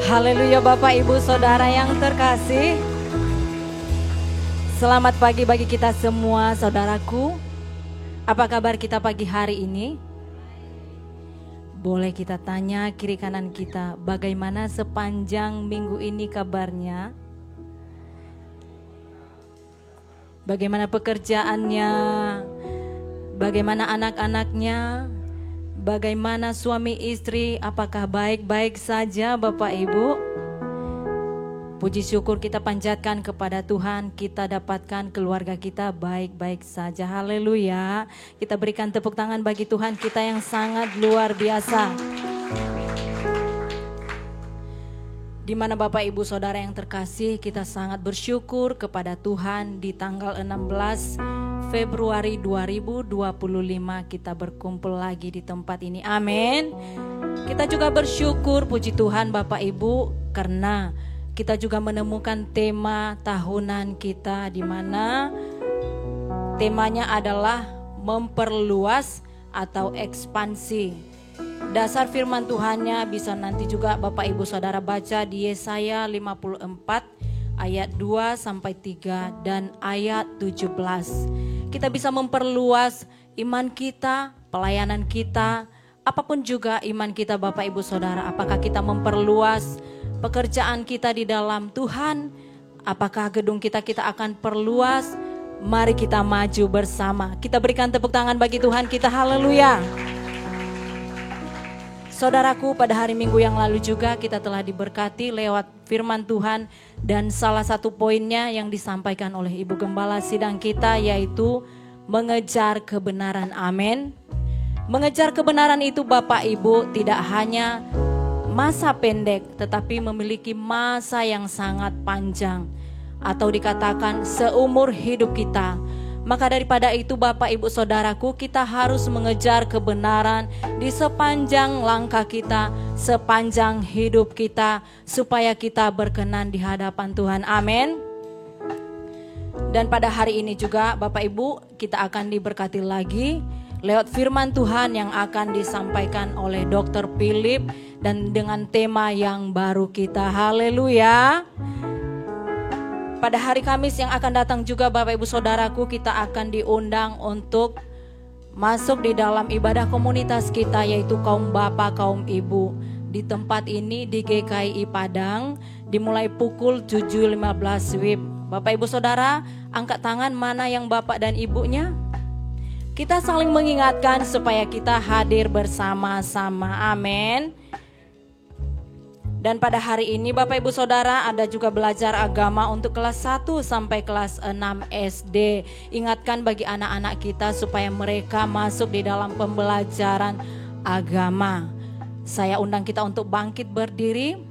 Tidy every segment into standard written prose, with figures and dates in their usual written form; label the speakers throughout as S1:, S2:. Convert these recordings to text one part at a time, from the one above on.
S1: Haleluya Bapak Ibu Saudara yang terkasih. Selamat pagi bagi kita semua saudaraku. Apa kabar kita pagi hari ini? Boleh kita tanya kiri kanan kita, bagaimana sepanjang minggu ini kabarnya? Bagaimana pekerjaannya? Bagaimana anak-anaknya? Bagaimana suami istri, apakah baik-baik saja Bapak Ibu? Puji syukur kita panjatkan kepada Tuhan, kita dapatkan keluarga kita baik-baik saja. Haleluya. Kita berikan tepuk tangan bagi Tuhan kita yang sangat luar biasa. Di mana Bapak Ibu Saudara yang terkasih, kita sangat bersyukur kepada Tuhan di tanggal 16 Februari 2025 kita berkumpul lagi di tempat ini. Amin. Kita juga bersyukur puji Tuhan Bapak Ibu karena kita juga menemukan tema tahunan kita di mana temanya adalah memperluas atau ekspansi. Dasar firman Tuhannya bisa nanti juga Bapak Ibu Saudara baca di Yesaya 54 ayat 2 sampai 3 dan ayat 17. Kita bisa memperluas iman kita, pelayanan kita, apapun juga iman kita Bapak Ibu Saudara. Apakah kita memperluas pekerjaan kita di dalam Tuhan? Apakah gedung kita akan perluas? Mari kita maju bersama. Kita berikan tepuk tangan bagi Tuhan kita. Haleluya. Saudaraku, pada hari Minggu yang lalu juga kita telah diberkati lewat firman Tuhan. Dan salah satu poinnya yang disampaikan oleh Ibu Gembala sidang kita yaitu mengejar kebenaran. Amin. Mengejar kebenaran itu Bapak Ibu tidak hanya masa pendek tetapi memiliki masa yang sangat panjang. Atau dikatakan seumur hidup kita. Maka daripada itu Bapak Ibu Saudaraku, kita harus mengejar kebenaran di sepanjang langkah kita, sepanjang hidup kita, supaya kita berkenan di hadapan Tuhan. Amin. Dan pada hari ini juga Bapak Ibu, kita akan diberkati lagi lewat firman Tuhan yang akan disampaikan oleh Dr. Philip dan dengan tema yang baru kita. Haleluya. Pada hari Kamis yang akan datang juga Bapak Ibu Saudaraku, kita akan diundang untuk masuk di dalam ibadah komunitas kita yaitu kaum bapak, kaum ibu. Di tempat ini di GKI Padang dimulai pukul 7.15 WIB. Bapak Ibu Saudara, angkat tangan mana yang bapak dan ibunya? Kita saling mengingatkan supaya kita hadir bersama-sama. Amin. Dan pada hari ini Bapak Ibu Saudara ada juga belajar agama untuk kelas 1 sampai kelas 6 SD. Ingatkan bagi anak-anak kita supaya mereka masuk di dalam pembelajaran agama. Saya undang kita untuk bangkit berdiri.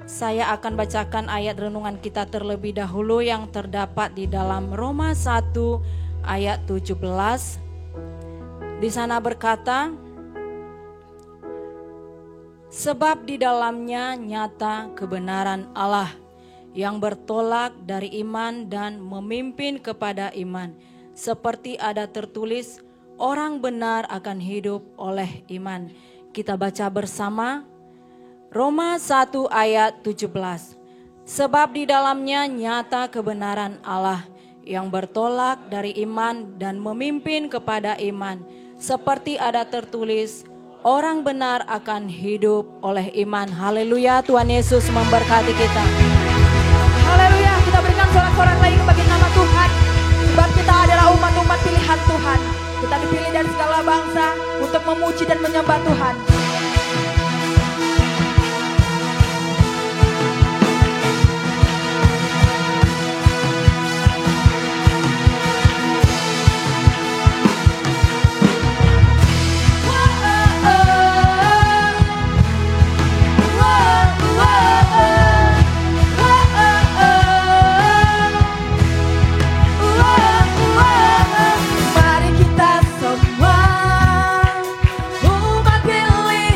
S1: Saya akan bacakan ayat renungan kita terlebih dahulu yang terdapat di dalam Roma 1 ayat 17. Di sana berkata, sebab di dalamnya nyata kebenaran Allah yang bertolak dari iman dan memimpin kepada iman. Seperti ada tertulis, orang benar akan hidup oleh iman. Kita baca bersama Roma 1 ayat 17. Sebab di dalamnya nyata kebenaran Allah yang bertolak dari iman dan memimpin kepada iman. Seperti ada tertulis, orang benar akan hidup oleh iman. Haleluya, Tuhan Yesus memberkati kita.
S2: Haleluya, kita berikan sorak-sorak lagi bagi nama Tuhan. Sebab kita adalah umat-umat pilihan Tuhan. Kita dipilih dari segala bangsa untuk memuji dan menyembah Tuhan.
S3: Mari kita semua umat pilih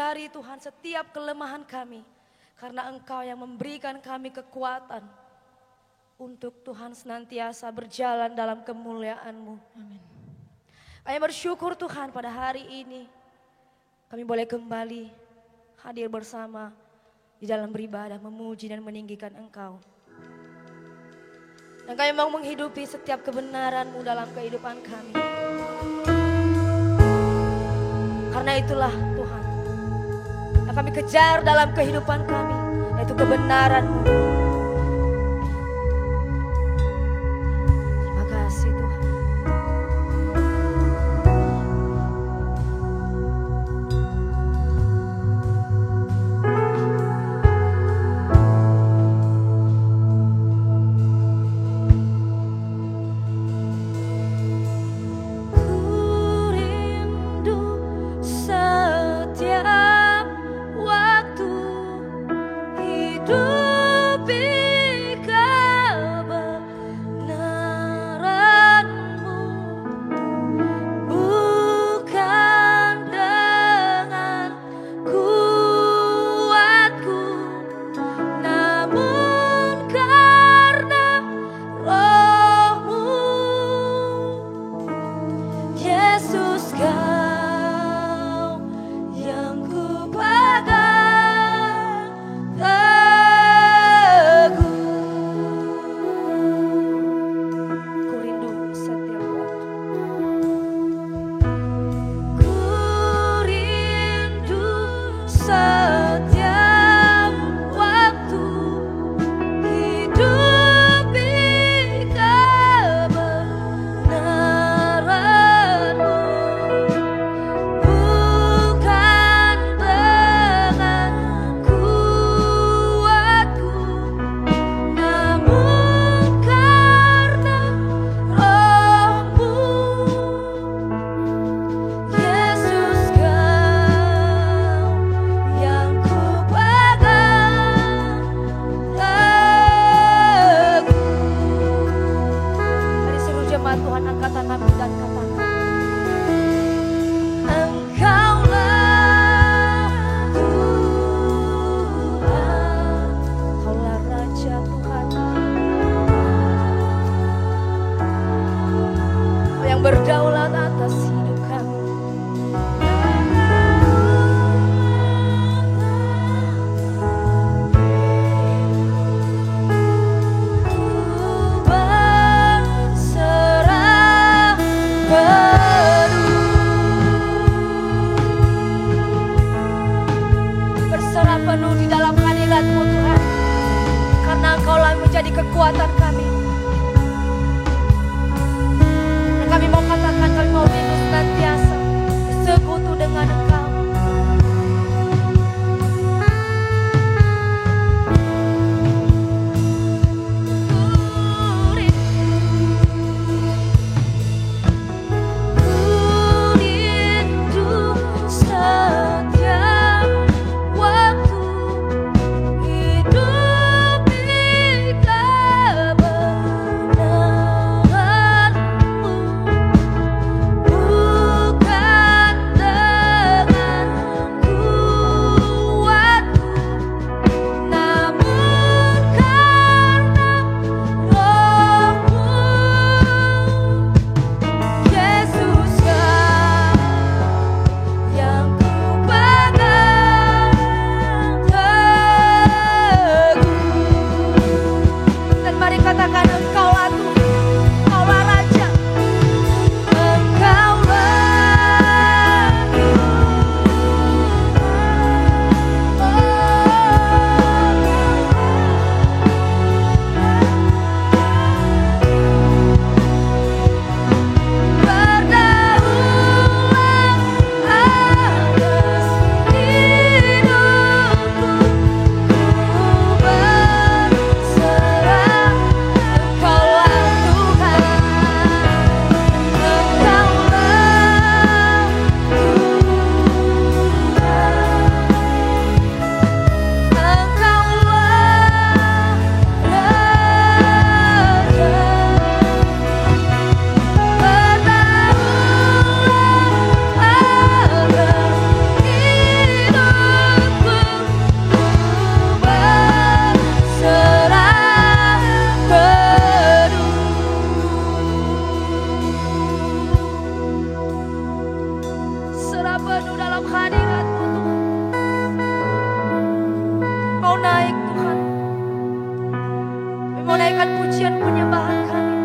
S2: menyadari Tuhan setiap kelemahan kami. Karena Engkau yang memberikan kami kekuatan untuk Tuhan senantiasa berjalan dalam kemuliaan-Mu.
S1: Amin.
S2: Kami bersyukur Tuhan pada hari ini kami boleh kembali hadir bersama di dalam beribadah, memuji dan meninggikan Engkau. Dan kami mau menghidupi setiap kebenaran-Mu dalam kehidupan kami. Karena itulah Tuhan yang kami kejar dalam kehidupan kami, yaitu kebenaran-Mu. Terima kasih Tuhan. Berdaulat atas hidup kami. Ku berserah penuh, berserah penuh di dalam hadirat-Mu Tuhan, karena Engkaulah menjadi kekuatan kami. Kami mau katakan, kami mau rindu senantiasa bersekutu dengan Engkau. Ku rindu setiap waktu hidup di kebenaran-Mu. dalam hadirat-Mu Tuhan. Mau naik Tuhan. Kami mau naikkan pujian penyembahan kami.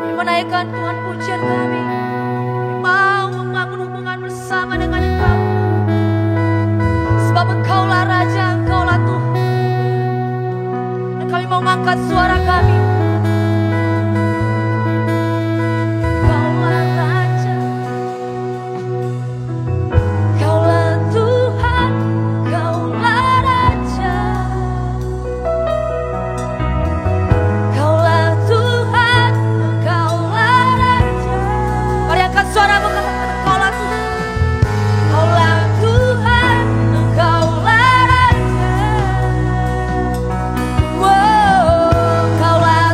S2: Kami mau naikkan Tuhan pujian kami. Kami mau membangun hubungan bersama dengan Engkau. Sebab Engkaulah Raja, Engkaulah Tuhan. Dan kami mau mengangkat suara kami. Engkaulah Raja, Engkaulah Tuhan, Engkaulah Raja. Engkaulah Tuhan, Engkaulah Raja. Mari angkat suaramu, katakan Engkaulah Tuhan. Engkaulah Tuhan, Engkaulah Raja. Wow, Engkaulah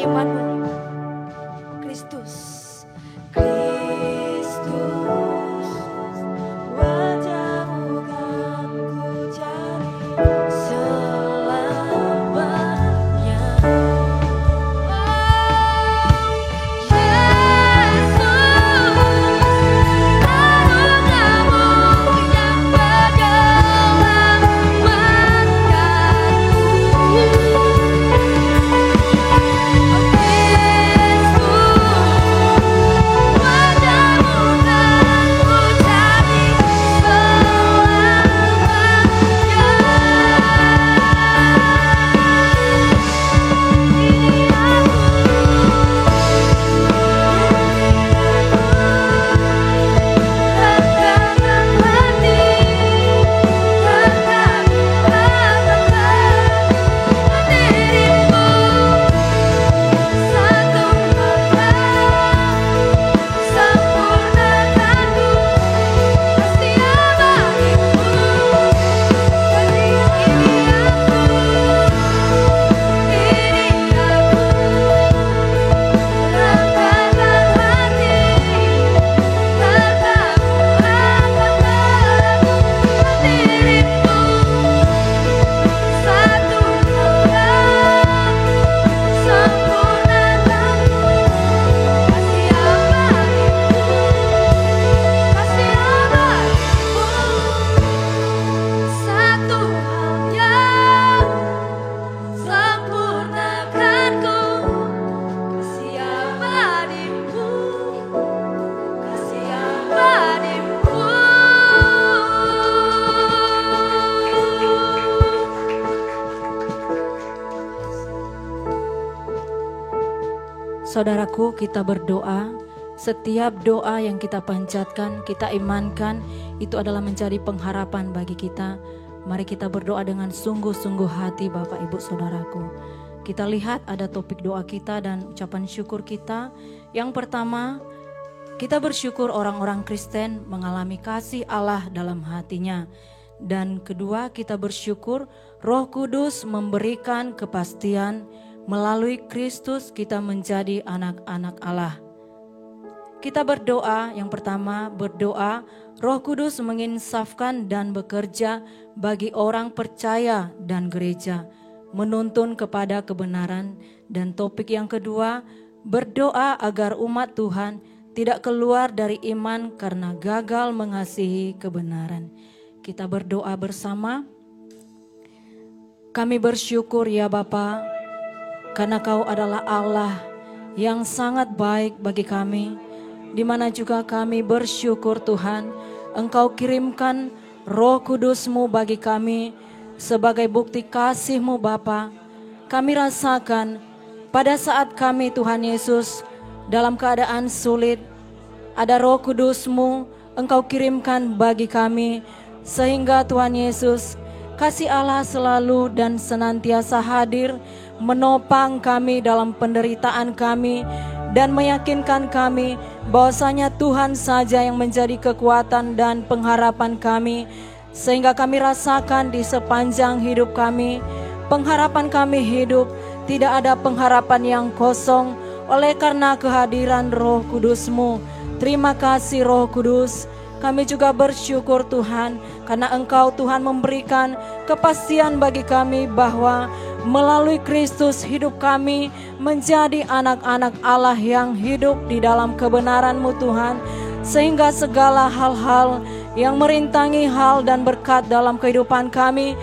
S2: firman-Mu. Kristus, Kristus, wajah-Mu kan ku cari selamanya.
S1: Saudaraku, kita berdoa. Setiap doa yang kita panjatkan, kita imankan, itu adalah menjadi pengharapan bagi kita. Mari kita berdoa dengan sungguh-sungguh hati, Bapak Ibu Saudaraku. Kita lihat ada topik doa kita dan ucapan syukur kita. Yang pertama, kita bersyukur orang-orang Kristen mengalami kasih Allah dalam hatinya. Dan kedua, kita bersyukur Roh Kudus memberikan kepastian melalui Kristus kita menjadi anak-anak Allah. Kita berdoa, yang pertama berdoa Roh Kudus menginsafkan dan bekerja bagi orang percaya dan gereja, menuntun kepada kebenaran. Dan topik yang kedua, berdoa agar umat Tuhan tidak keluar dari iman karena gagal mengasihi kebenaran. Kita berdoa bersama. Kami bersyukur ya Bapa, karena Kau adalah Allah yang sangat baik bagi kami, di mana juga kami bersyukur Tuhan, Engkau kirimkan Roh Kudus-Mu bagi kami sebagai bukti kasih-Mu Bapa. Kami rasakan pada saat kami Tuhan Yesus dalam keadaan sulit, ada Roh Kudus-Mu Engkau kirimkan bagi kami, sehingga Tuhan Yesus kasih Allah selalu dan senantiasa hadir menopang kami dalam penderitaan kami dan meyakinkan kami bahwasanya Tuhan saja yang menjadi kekuatan dan pengharapan kami, sehingga kami rasakan di sepanjang hidup kami, pengharapan kami hidup, tidak ada pengharapan yang kosong oleh karena kehadiran Roh Kudus-Mu. Terima kasih Roh Kudus. Kami juga bersyukur Tuhan karena Engkau Tuhan memberikan kepastian bagi kami bahwa melalui Kristus hidup kami menjadi anak-anak Allah yang hidup di dalam kebenaran-Mu Tuhan. Sehingga segala hal-hal yang merintangi hal dan berkat dalam kehidupan kami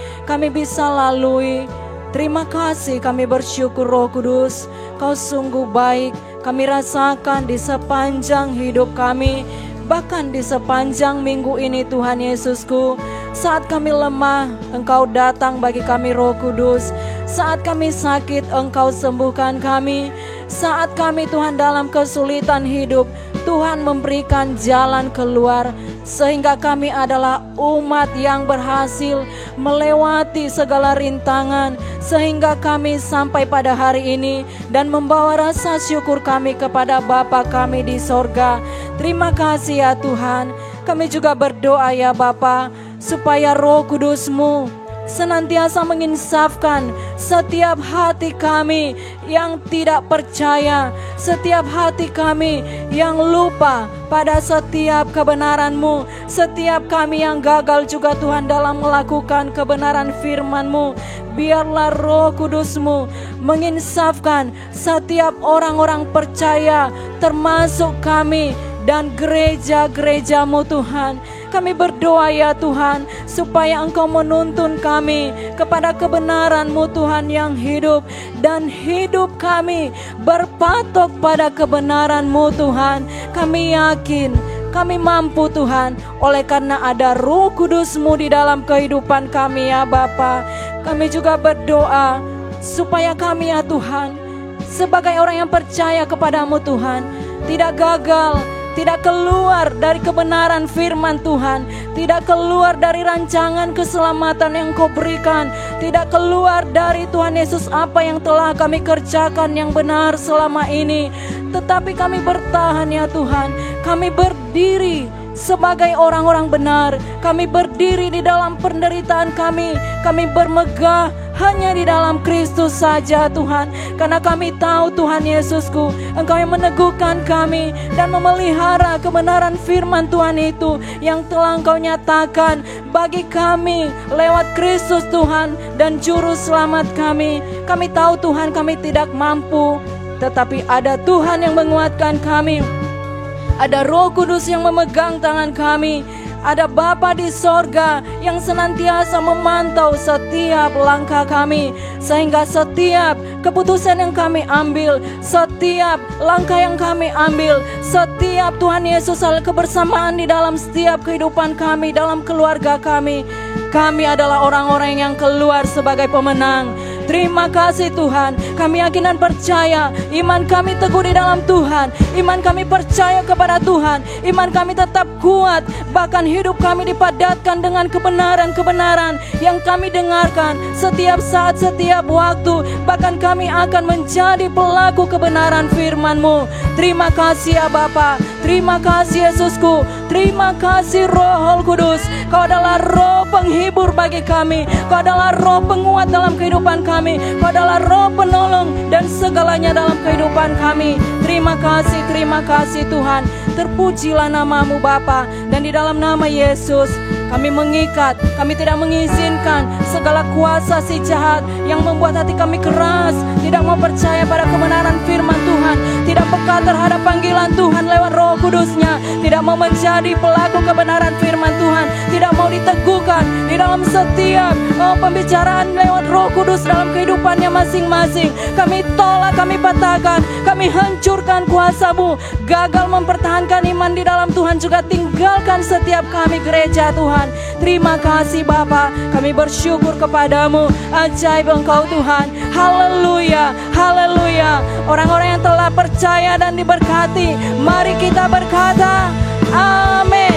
S1: bisa lalui. Terima kasih, kami bersyukur Roh Kudus. Kau sungguh baik, kami rasakan di sepanjang hidup kami. Bahkan di sepanjang minggu ini Tuhan Yesusku, saat kami lemah, Engkau datang bagi kami Roh Kudus. Saat kami sakit, Engkau sembuhkan kami. Saat kami Tuhan dalam kesulitan hidup, Tuhan memberikan jalan keluar. Sehingga kami adalah umat yang berhasil melewati segala rintangan. Sehingga kami sampai pada hari ini dan membawa rasa syukur kami kepada Bapa kami di sorga. Terima kasih ya Tuhan. Kami juga berdoa ya Bapa, supaya Roh Kudus-Mu senantiasa menginsafkan setiap hati kami yang tidak percaya, setiap hati kami yang lupa pada setiap kebenaran-Mu, setiap kami yang gagal juga Tuhan dalam melakukan kebenaran firman-Mu. Biarlah Roh Kudus-Mu menginsafkan setiap orang-orang percaya, termasuk kami dan gereja-gereja-Mu Tuhan. Kami berdoa ya Tuhan, supaya Engkau menuntun kami kepada kebenaran-Mu Tuhan yang hidup, dan hidup kami berpatok pada kebenaran-Mu Tuhan. Kami yakin kami mampu Tuhan, oleh karena ada Roh Kudus-Mu di dalam kehidupan kami ya Bapa. Kami juga berdoa supaya kami ya Tuhan, sebagai orang yang percaya kepadamu Tuhan, tidak gagal, tidak keluar dari kebenaran firman Tuhan, tidak keluar dari rancangan keselamatan yang Kau berikan, tidak keluar dari Tuhan Yesus apa yang telah kami kerjakan yang benar selama ini. Tetapi kami bertahan ya Tuhan, kami berdiri sebagai orang-orang benar, kami berdiri di dalam penderitaan kami bermegah hanya di dalam Kristus saja Tuhan. Karena kami tahu Tuhan Yesusku, Engkau yang meneguhkan kami dan memelihara kebenaran firman Tuhan itu yang telah Engkau nyatakan bagi kami lewat Kristus Tuhan dan Juru Selamat kami. Kami tahu Tuhan kami tidak mampu, tetapi ada Tuhan yang menguatkan kami. Ada Roh Kudus yang memegang tangan kami. Ada Bapa di sorga yang senantiasa memantau setiap langkah kami, sehingga setiap keputusan yang kami ambil, setiap langkah yang kami ambil, setiap Tuhan Yesus kebersamaan di dalam setiap kehidupan kami, dalam keluarga kami adalah orang-orang yang keluar sebagai pemenang. Terima kasih Tuhan, kami yakin dan percaya, iman kami teguh di dalam Tuhan, iman kami percaya kepada Tuhan, iman kami tetap kuat, bahkan hidup kami dipadatkan dengan kebenaran-kebenaran yang kami dengarkan setiap saat, setiap waktu, bahkan kami akan menjadi pelaku kebenaran firman-Mu. Terima kasih ya Bapa, terima kasih Yesusku, terima kasih Roh Kudus. Kau adalah Roh penghibur bagi kami, Kau adalah Roh penguat dalam kehidupan kami, Kau adalah Roh penolong dan segalanya dalam kehidupan kami. Terima kasih Tuhan. Terpujilah nama-Mu Bapa, dan di dalam nama Yesus kami mengikat, kami tidak mengizinkan segala kuasa si jahat yang membuat hati kami keras, tidak mau percaya pada kebenaran firman Tuhan, tidak peka terhadap panggilan Tuhan lewat Roh Kudus-Nya, tidak mau menjadi pelaku kebenaran firman Tuhan, tidak mau diteguhkan di dalam setiap pembicaraan lewat Roh Kudus dalam kehidupannya masing-masing. Kami tolak, kami patahkan, kami hancurkan kuasa-Mu. Gagal mempertahankan iman di dalam Tuhan juga tinggalkan setiap kami gereja Tuhan. Terima kasih Bapa, kami bersyukur kepadamu. Ajaib Engkau Tuhan. Haleluya, haleluya. Orang-orang yang telah percaya dan diberkati, mari kita berkata amin.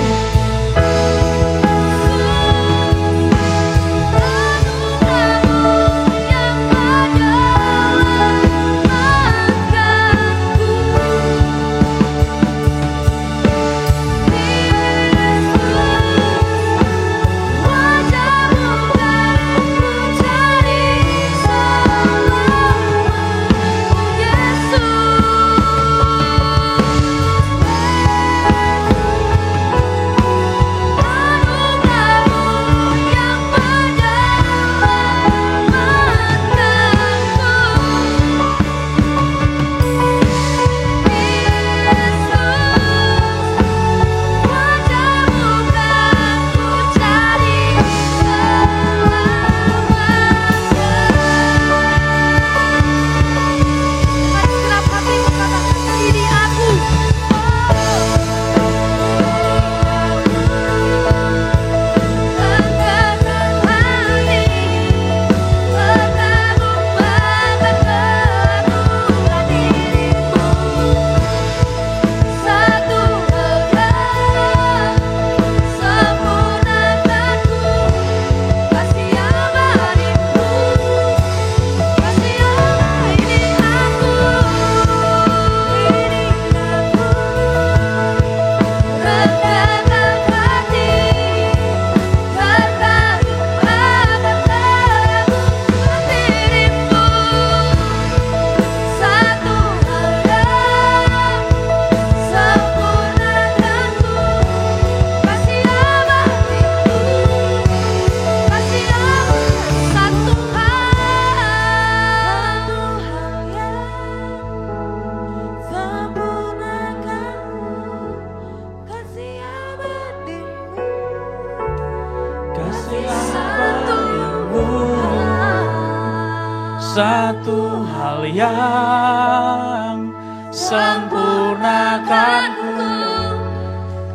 S3: satu hal yang sempurnakanku,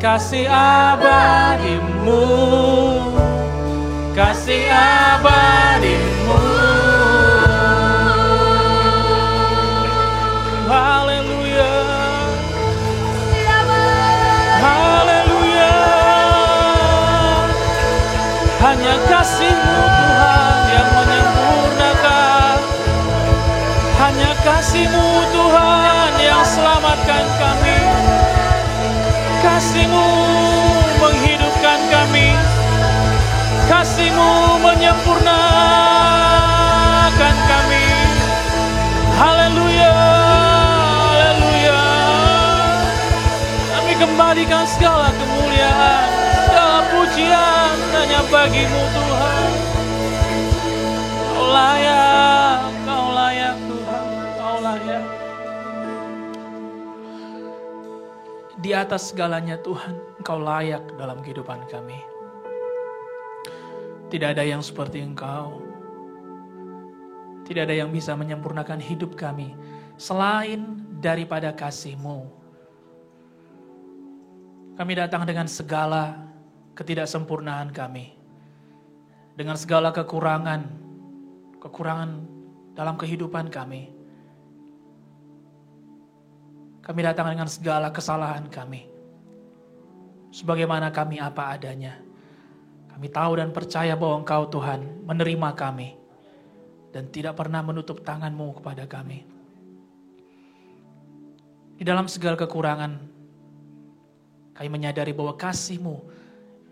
S3: kasih abadimu, kasih abadimu. Haleluya, haleluya. Hanya kasih-Mu Tuhan yang menyempurnakan, hanya kasih-Mu Tuhan yang selamatkan kami, kasih-Mu menghidupkan kami, kasih-Mu menyempurnakan kami. Haleluya, haleluya. Kami kembalikan segala kemuliaan, segala pujian hanya bagi-Mu Tuhan. Kau layak, Kau layak Tuhan, Kau layak. Di atas segalanya Tuhan, Engkau layak dalam kehidupan kami. Tidak ada yang seperti Engkau. Tidak ada yang bisa menyempurnakan hidup kami selain daripada kasih-Mu. Kami datang dengan segala ketidaksempurnaan kami, dengan segala kekurangan dalam kehidupan kami. Kami datang dengan segala kesalahan kami, sebagaimana kami apa adanya. Kami tahu dan percaya bahwa Engkau Tuhan menerima kami dan tidak pernah menutup tangan-Mu kepada kami. Di dalam segala kekurangan, kami menyadari bahwa kasih-Mu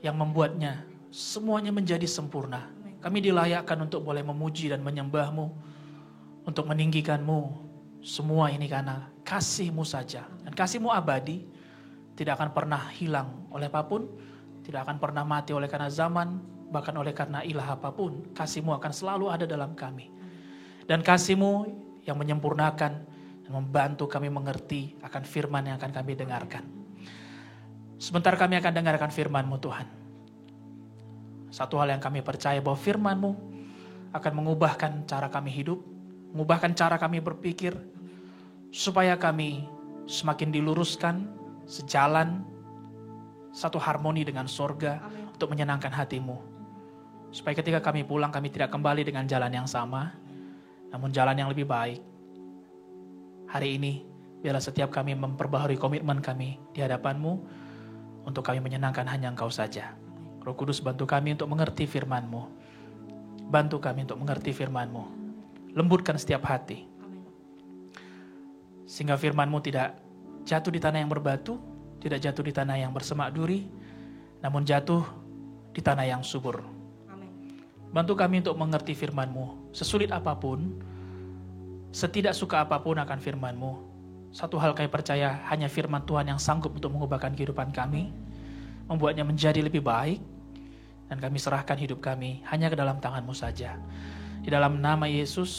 S3: yang membuatnya semuanya menjadi sempurna. Kami dilayakkan untuk boleh memuji dan menyembah-Mu, untuk meninggikan-Mu. Semua ini karena kasih-Mu saja. Dan kasih-Mu abadi, tidak akan pernah hilang oleh apapun, tidak akan pernah mati oleh karena zaman, bahkan oleh karena ilah apapun. Kasih-Mu akan selalu ada dalam kami. Dan kasih-Mu yang menyempurnakan dan membantu kami mengerti akan firman yang akan kami dengarkan. Sebentar kami akan dengarkan firman-Mu Tuhan. Satu hal yang kami percaya bahwa firman-Mu akan mengubahkan cara kami hidup, mengubahkan cara kami berpikir, supaya kami semakin diluruskan sejalan, satu harmoni dengan sorga. Amin. Untuk menyenangkan hati-Mu. Supaya ketika kami pulang, kami tidak kembali dengan jalan yang sama, namun jalan yang lebih baik. Hari ini, biarlah setiap kami memperbaharui komitmen kami di hadapan-Mu, untuk kami menyenangkan hanya Engkau saja. Roh Kudus, bantu kami untuk mengerti firman-Mu. Bantu kami untuk mengerti firman-Mu. Lembutkan setiap hati. Sehingga firman-Mu tidak jatuh di tanah yang berbatu, tidak jatuh di tanah yang bersemak duri, namun jatuh di tanah yang subur. Bantu kami untuk mengerti firman-Mu. Sesulit apapun, setidak suka apapun akan firman-Mu, satu hal kami percaya, hanya firman Tuhan yang sanggup untuk mengubahkan kehidupan kami, membuatnya menjadi lebih baik, dan kami serahkan hidup kami hanya ke dalam tangan-Mu saja. Di dalam nama Yesus,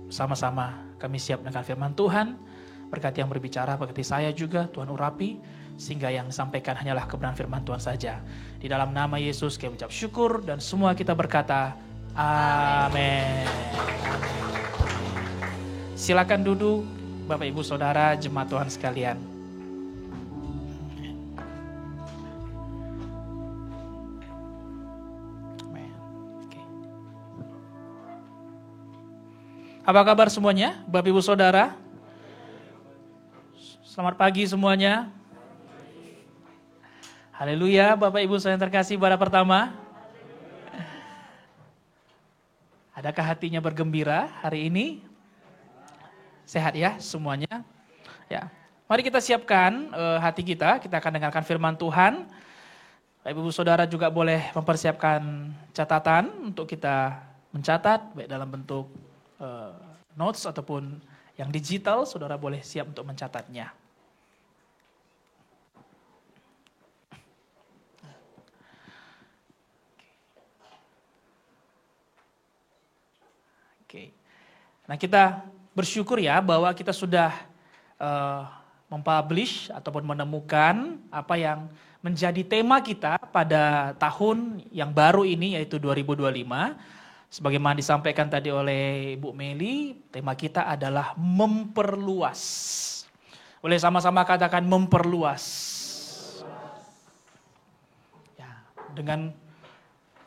S3: sama-sama kami siap dengan firman Tuhan. Berkati yang berbicara, berkati saya juga, Tuhan urapi, sehingga yang disampaikan hanyalah kebenaran firman Tuhan saja. Di dalam nama Yesus kami ucap syukur, dan semua kita berkata, amin. Silakan duduk, Bapak Ibu Saudara, jemaat Tuhan sekalian. Apa kabar semuanya, Bapak Ibu Saudara? Selamat pagi semuanya. Haleluya, Bapak Ibu saya yang terkasih pada pertama. Adakah hatinya bergembira hari ini? Sehat ya semuanya? Ya. Mari kita siapkan hati kita akan dengarkan firman Tuhan. Bapak Ibu Saudara juga boleh mempersiapkan catatan untuk kita mencatat, baik dalam bentuk notes ataupun yang digital, saudara boleh siap untuk mencatatnya. Oke. Nah, kita bersyukur ya bahwa kita sudah mempublish ataupun menemukan apa yang menjadi tema kita pada tahun yang baru ini, yaitu 2025. Sebagaimana disampaikan tadi oleh Ibu Meli, tema kita adalah memperluas. Boleh sama-sama katakan memperluas. Ya,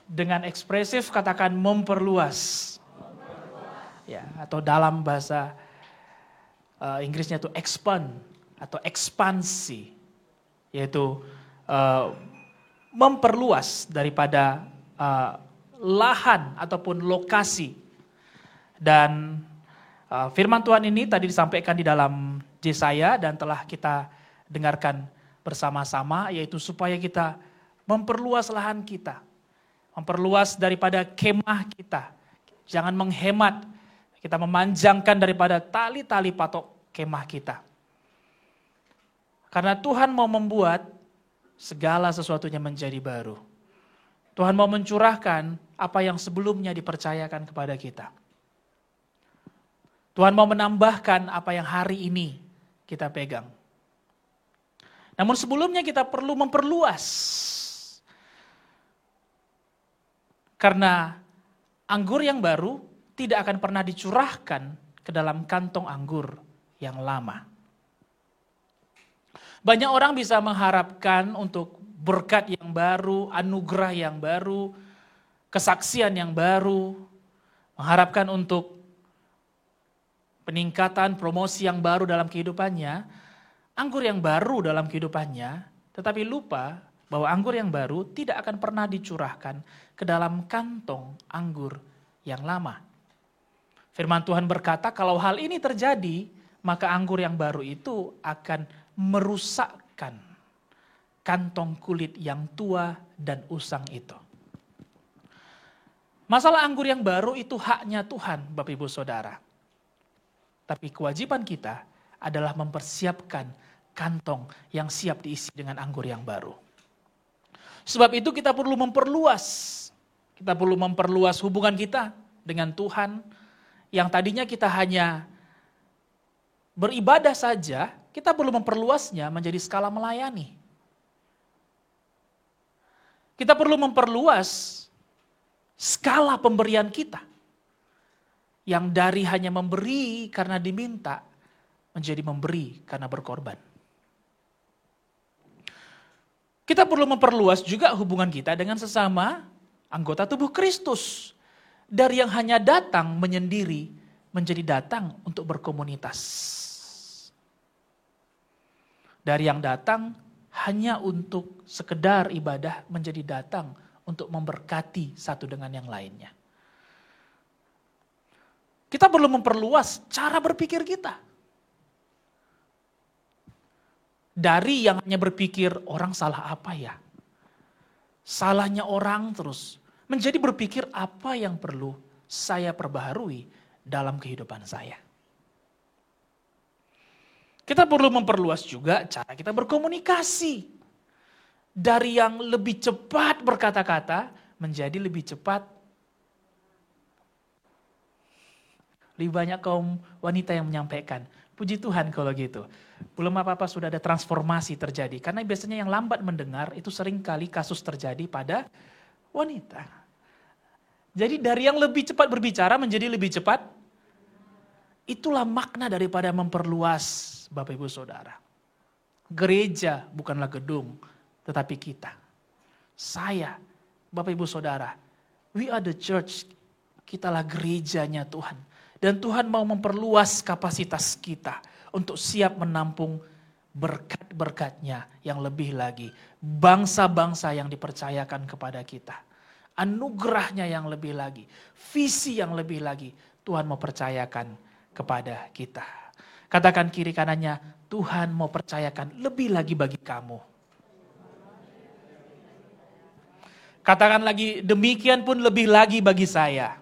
S3: dengan ekspresif katakan memperluas. Ya, atau dalam bahasa Inggrisnya itu expand atau ekspansi, yaitu memperluas daripada lahan ataupun lokasi. Dan firman Tuhan ini tadi disampaikan di dalam Yesaya dan telah kita dengarkan bersama-sama, yaitu supaya kita memperluas lahan kita, memperluas daripada kemah kita. Jangan menghemat, kita memanjangkan daripada tali-tali patok kemah kita. Karena Tuhan mau membuat segala sesuatunya menjadi baru. Tuhan mau mencurahkan apa yang sebelumnya dipercayakan kepada kita. Tuhan mau menambahkan apa yang hari ini kita pegang. Namun sebelumnya kita perlu memperluas. Karena anggur yang baru tidak akan pernah dicurahkan ke dalam kantong anggur yang lama. Banyak orang bisa mengharapkan untuk berkat yang baru, anugerah yang baru, kesaksian yang baru, mengharapkan untuk peningkatan, promosi yang baru dalam kehidupannya, anggur yang baru dalam kehidupannya, tetapi lupa bahwa anggur yang baru tidak akan pernah dicurahkan ke dalam kantong anggur yang lama. Firman Tuhan berkata kalau hal ini terjadi, maka anggur yang baru itu akan merusakkan kantong kulit yang tua dan usang itu. Masalah anggur yang baru itu haknya Tuhan, Bapak Ibu Saudara. Tapi kewajiban kita adalah mempersiapkan kantong yang siap diisi dengan anggur yang baru. Sebab itu kita perlu memperluas. Kita perlu memperluas hubungan kita dengan Tuhan. Yang tadinya kita hanya beribadah saja, kita perlu memperluasnya menjadi skala melayani. Kita perlu memperluas skala pemberian kita. Yang dari hanya memberi karena diminta, menjadi memberi karena berkorban. Kita perlu memperluas juga hubungan kita dengan sesama anggota tubuh Kristus. Dari yang hanya datang menyendiri, menjadi datang untuk berkomunitas. Dari yang datang hanya untuk sekedar ibadah, menjadi datang untuk memberkati satu dengan yang lainnya. Kita perlu memperluas cara berpikir kita. Dari yang hanya berpikir orang salah apa ya? Salahnya orang terus. Menjadi berpikir apa yang perlu saya perbaharui dalam kehidupan saya. Kita perlu memperluas juga cara kita berkomunikasi. Dari yang lebih cepat berkata-kata menjadi lebih cepat. Lebih banyak kaum wanita yang menyampaikan. Puji Tuhan kalau gitu. Belum apa-apa sudah ada transformasi terjadi. Karena biasanya yang lambat mendengar itu seringkali kasus terjadi pada wanita. Jadi dari yang lebih cepat berbicara menjadi lebih cepat. Itulah makna daripada memperluas Bapak Ibu Saudara. Gereja bukanlah gedung, tetapi kita. Saya, Bapak Ibu Saudara, we are the church. Kitalah gerejanya Tuhan. Dan Tuhan mau memperluas kapasitas kita untuk siap menampung berkat-berkatnya yang lebih lagi. Bangsa-bangsa yang dipercayakan kepada kita. Anugerahnya yang lebih lagi. Visi yang lebih lagi. Tuhan mau percayakan kepada kita. Katakan kiri kanannya, Tuhan mau percayakan lebih lagi bagi kamu. Katakan lagi, demikian pun lebih lagi bagi saya.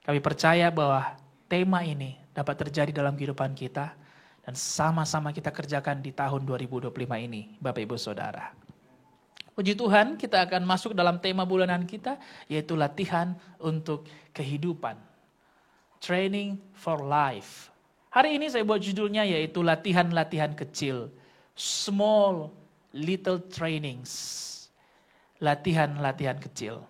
S3: Kami percaya bahwa tema ini dapat terjadi dalam kehidupan kita dan sama-sama kita kerjakan di tahun 2025 ini, Bapak Ibu Saudara. Puji Tuhan, kita akan masuk dalam tema bulanan kita, yaitu latihan untuk kehidupan. Training for life. Hari ini saya buat judulnya yaitu latihan-latihan kecil. Small little trainings. latihan-latihan kecil.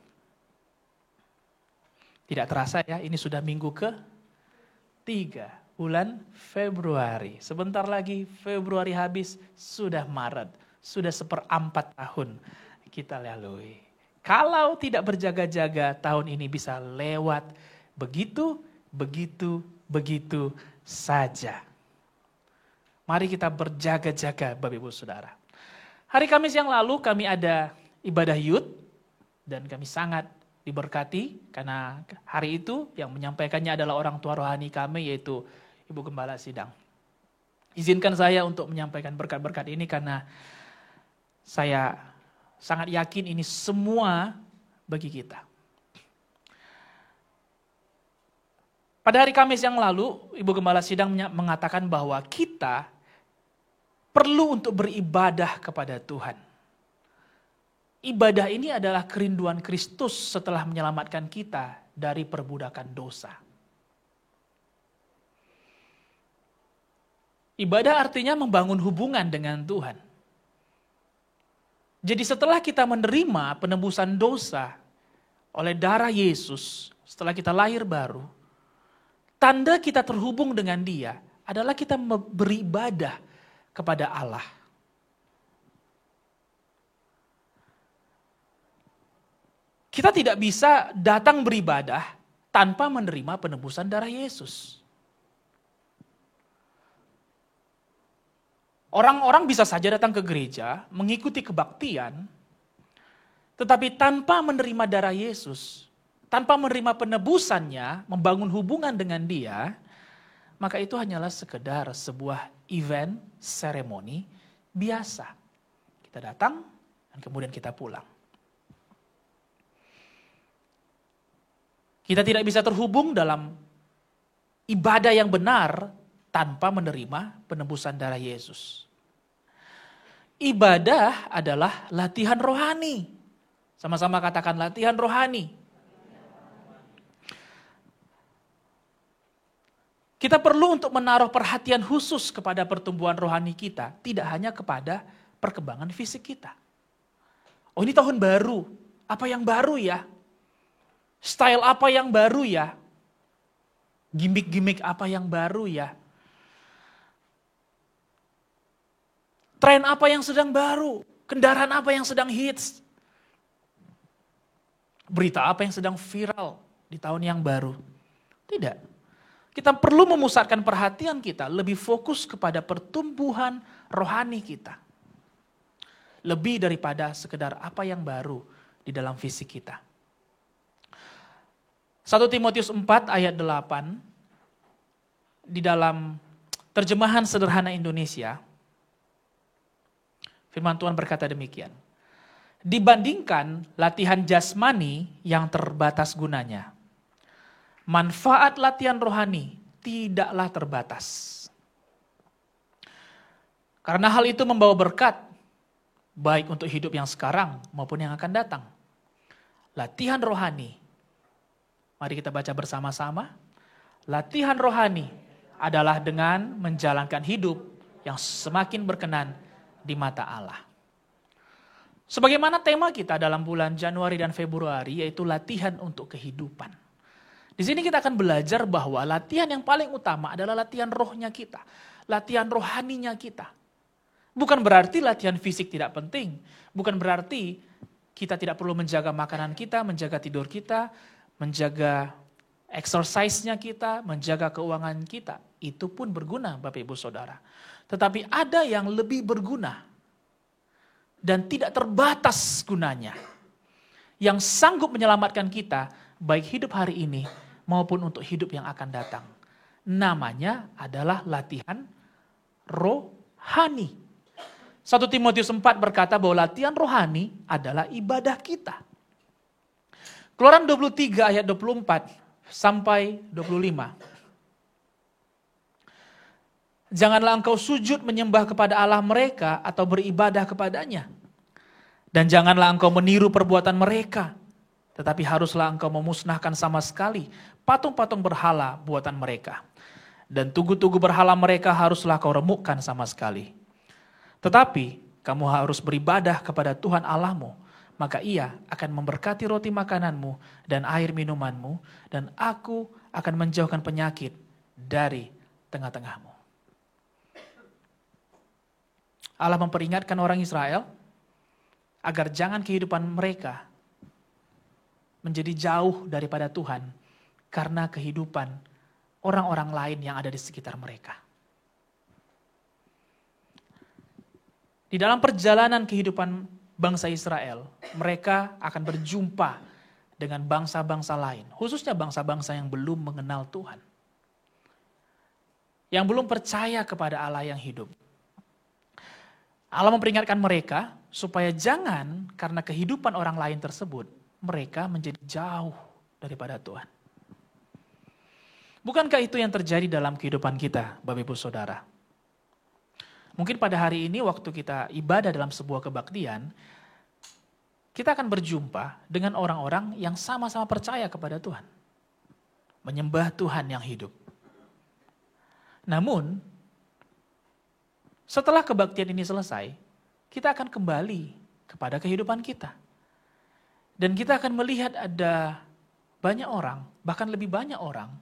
S3: Tidak terasa ya, ini sudah minggu ke-3 bulan Februari. Sebentar lagi Februari habis, sudah Maret, sudah 1/4 tahun kita lalui. Kalau tidak berjaga-jaga, tahun ini bisa lewat begitu saja. Mari kita berjaga-jaga Bapak Ibu Saudara. Hari Kamis yang lalu kami ada ibadah youth dan kami sangat diberkati karena hari itu yang menyampaikannya adalah orang tua rohani kami yaitu Ibu Gembala Sidang. Izinkan saya untuk menyampaikan berkat-berkat ini karena saya sangat yakin ini semua bagi kita. Pada hari Kamis yang lalu, Ibu Gembala Sidang mengatakan bahwa kita perlu untuk beribadah kepada Tuhan. Ibadah ini adalah kerinduan Kristus setelah menyelamatkan kita dari perbudakan dosa. Ibadah artinya membangun hubungan dengan Tuhan. Jadi setelah kita menerima penebusan dosa oleh darah Yesus, setelah kita lahir baru, tanda kita terhubung dengan Dia adalah kita beribadah kepada Allah. Kita tidak bisa datang beribadah tanpa menerima penebusan darah Yesus. Orang-orang bisa saja datang ke gereja, mengikuti kebaktian, tetapi tanpa menerima darah Yesus, tanpa menerima penebusannya, membangun hubungan dengan Dia, maka itu hanyalah sekedar sebuah event, seremoni biasa. Kita datang dan kemudian kita pulang. Kita tidak bisa terhubung dalam ibadah yang benar tanpa menerima penebusan darah Yesus. Ibadah adalah latihan rohani. Sama-sama katakan latihan rohani. Kita perlu untuk menaruh perhatian khusus kepada pertumbuhan rohani kita, tidak hanya kepada perkembangan fisik kita. Oh, ini tahun baru, apa yang baru ya? Style apa yang baru ya? Gimmick-gimmick apa yang baru ya? Tren apa yang sedang baru? Kendaraan apa yang sedang hits? Berita apa yang sedang viral di tahun yang baru? Tidak. Kita perlu memusatkan perhatian kita lebih fokus kepada pertumbuhan rohani kita. Lebih daripada sekedar apa yang baru di dalam fisik kita. 1 Timotius 4 ayat 8 di dalam terjemahan sederhana Indonesia, firman Tuhan berkata demikian. Dibandingkan latihan jasmani yang terbatas gunanya, manfaat latihan rohani tidaklah terbatas. Karena hal itu membawa berkat, baik untuk hidup yang sekarang maupun yang akan datang. Latihan rohani, mari kita baca bersama-sama. Latihan rohani adalah dengan menjalankan hidup yang semakin berkenan di mata Allah. Sebagaimana tema kita dalam bulan Januari dan Februari, yaitu latihan untuk kehidupan. Di sini kita akan belajar bahwa latihan yang paling utama adalah latihan rohnya kita. Latihan rohaninya kita. Bukan berarti latihan fisik tidak penting. Bukan berarti kita tidak perlu menjaga makanan kita, menjaga tidur kita, menjaga exercise-nya kita, menjaga keuangan kita. Itu pun berguna Bapak Ibu Saudara. Tetapi ada yang lebih berguna dan tidak terbatas gunanya. Yang sanggup menyelamatkan kita baik hidup hari ini maupun untuk hidup yang akan datang. Namanya adalah latihan rohani. 1 Timotius 4 berkata bahwa latihan rohani adalah ibadah kita. Keluaran 23 ayat 24 sampai 25. Janganlah engkau sujud menyembah kepada Allah mereka atau beribadah kepadanya. Dan janganlah engkau meniru perbuatan mereka. Tetapi haruslah engkau memusnahkan sama sekali patung-patung berhala buatan mereka. Dan tugu-tugu berhala mereka haruslah kau remukkan sama sekali. Tetapi kamu harus beribadah kepada Tuhan Allahmu. maka Ia akan memberkati roti makananmu dan air minumanmu, dan Aku akan menjauhkan penyakit dari tengah-tengahmu. Allah memperingatkan orang Israel agar jangan kehidupan mereka menjadi jauh daripada Tuhan karena kehidupan orang-orang lain yang ada di sekitar mereka. Di dalam perjalanan kehidupan bangsa Israel, mereka akan berjumpa dengan bangsa-bangsa lain, khususnya bangsa-bangsa yang belum mengenal Tuhan, yang belum percaya kepada Allah yang hidup. Allah memperingatkan mereka supaya jangan karena kehidupan orang lain tersebut, mereka menjadi jauh daripada Tuhan. Bukankah itu yang terjadi dalam kehidupan kita, Bapak Ibu Saudara? Mungkin pada hari ini waktu kita ibadah dalam sebuah kebaktian, kita akan berjumpa dengan orang-orang yang sama-sama percaya kepada Tuhan. Menyembah Tuhan yang hidup. Namun, setelah kebaktian ini selesai, kita akan kembali kepada kehidupan kita. Dan kita akan melihat ada banyak orang, bahkan lebih banyak orang,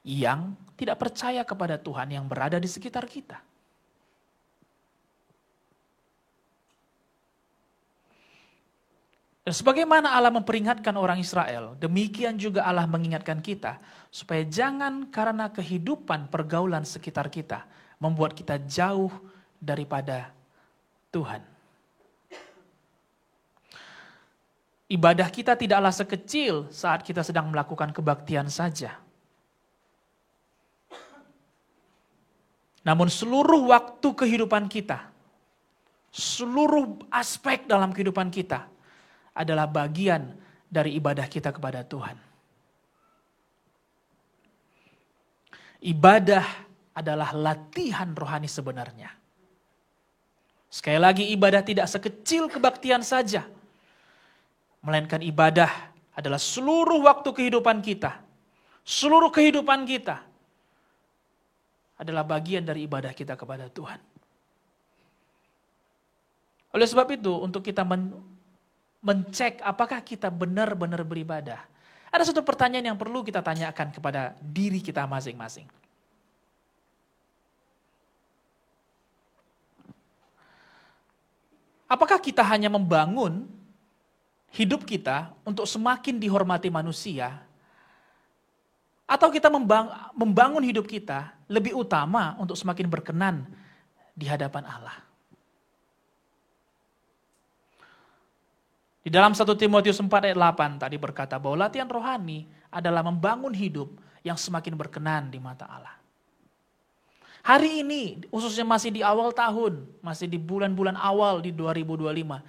S3: yang tidak percaya kepada Tuhan yang berada di sekitar kita. Dan sebagaimana Allah memperingatkan orang Israel, demikian juga Allah mengingatkan kita, supaya jangan karena kehidupan pergaulan sekitar kita, membuat kita jauh daripada Tuhan. Ibadah kita tidaklah sekecil saat kita sedang melakukan kebaktian saja. Namun seluruh waktu kehidupan kita, seluruh aspek dalam kehidupan kita adalah bagian dari ibadah kita kepada Tuhan. Ibadah adalah latihan rohani sebenarnya. Sekali lagi, ibadah tidak sekecil kebaktian saja, melainkan ibadah adalah seluruh waktu kehidupan kita. Seluruh kehidupan kita adalah bagian dari ibadah kita kepada Tuhan. Oleh sebab itu, untuk kita mencek apakah kita benar-benar beribadah, ada satu pertanyaan yang perlu kita tanyakan kepada diri kita masing-masing. Apakah kita hanya membangun hidup kita untuk semakin dihormati manusia, atau kita membangun hidup kita lebih utama untuk semakin berkenan di hadapan Allah? Di dalam 1 Timotius 4 ayat 8 tadi berkata bahwa latihan rohani adalah membangun hidup yang semakin berkenan di mata Allah. Hari ini, khususnya masih di awal tahun, masih di bulan-bulan awal di 2025,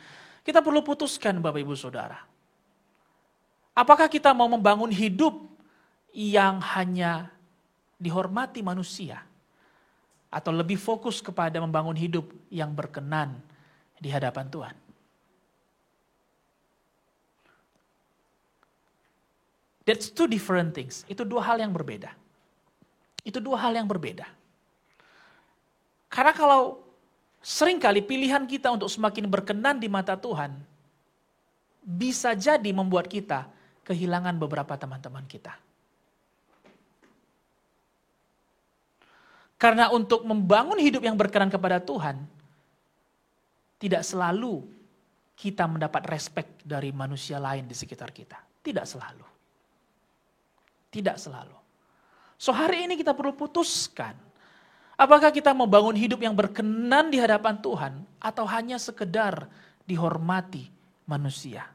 S3: kita perlu putuskan Bapak Ibu Saudara. Apakah kita mau membangun hidup yang hanya dihormati manusia, atau lebih fokus kepada membangun hidup yang berkenan di hadapan Tuhan? That's two different things. Itu dua hal yang berbeda. Itu dua hal yang berbeda. Karena kalau seringkali pilihan kita untuk semakin berkenan di mata Tuhan, bisa jadi membuat kita kehilangan beberapa teman-teman kita. Karena untuk membangun hidup yang berkenan kepada Tuhan, tidak selalu kita mendapat respect dari manusia lain di sekitar kita. Tidak selalu. Tidak selalu. So hari ini kita perlu putuskan, apakah kita mau bangun hidup yang berkenan di hadapan Tuhan, atau hanya sekedar dihormati manusia?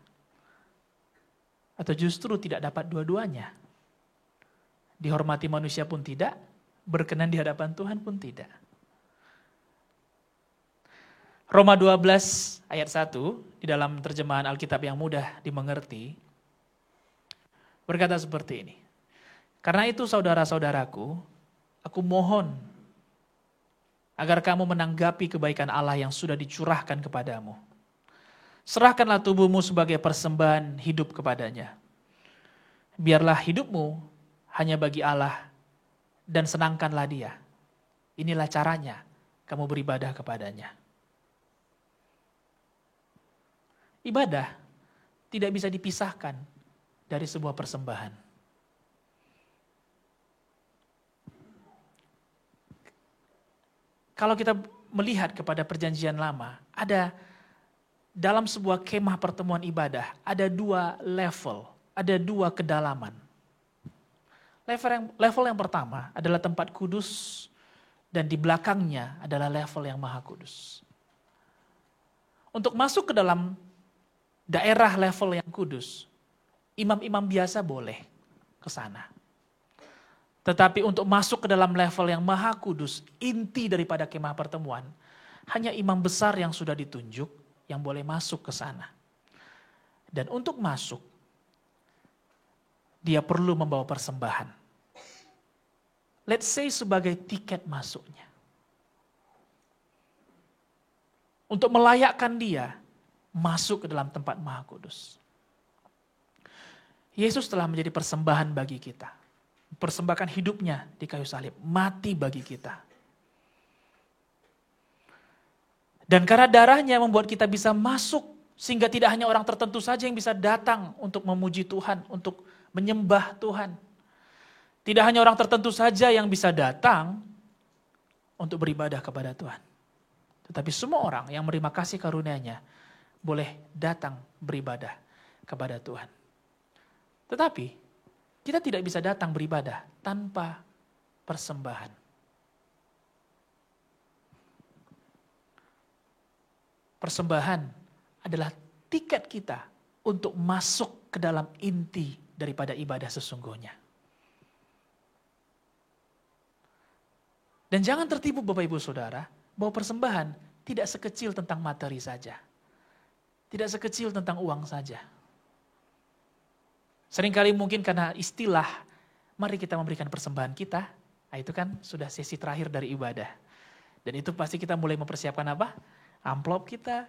S3: Atau justru tidak dapat dua-duanya? Dihormati manusia pun tidak, berkenan di hadapan Tuhan pun tidak. Roma 12 ayat 1 di dalam terjemahan Alkitab yang mudah dimengerti berkata seperti ini. Karena itu saudara-saudaraku, aku mohon agar kamu menanggapi kebaikan Allah yang sudah dicurahkan kepadamu. Serahkanlah tubuhmu sebagai persembahan hidup kepadanya. Biarlah hidupmu hanya bagi Allah dan senangkanlah Dia. Inilah caranya kamu beribadah kepadanya. Ibadah tidak bisa dipisahkan dari sebuah persembahan. Kalau kita melihat kepada perjanjian lama, ada dalam sebuah kemah pertemuan ibadah, ada 2 level, ada 2 kedalaman. Level yang pertama adalah tempat kudus, dan di belakangnya adalah level yang maha kudus. Untuk masuk ke dalam daerah level yang kudus, imam-imam biasa boleh ke sana. Tetapi untuk masuk ke dalam level yang maha kudus, inti daripada kemah pertemuan, hanya imam besar yang sudah ditunjuk yang boleh masuk ke sana. Dan untuk masuk, dia perlu membawa persembahan. Let's say sebagai tiket masuknya. Untuk melayakkan dia masuk ke dalam tempat maha kudus. Yesus telah menjadi persembahan bagi kita. Persembahkan hidupnya di kayu salib, mati bagi kita. Dan karena darahnya membuat kita bisa masuk, sehingga tidak hanya orang tertentu saja yang bisa datang untuk memuji Tuhan, untuk menyembah Tuhan. Tidak hanya orang tertentu saja yang bisa datang untuk beribadah kepada Tuhan. Tetapi semua orang yang menerima kasih karunia-Nya boleh datang beribadah kepada Tuhan. Tetapi kita tidak bisa datang beribadah tanpa persembahan. Persembahan adalah tiket kita untuk masuk ke dalam inti daripada ibadah sesungguhnya. Dan jangan tertipu Bapak Ibu Saudara, bahwa persembahan tidak sekecil tentang materi saja. Tidak sekecil tentang uang saja. Seringkali mungkin karena istilah, mari kita memberikan persembahan kita, nah itu kan sudah sesi terakhir dari ibadah. Dan itu pasti kita mulai mempersiapkan apa? Amplop kita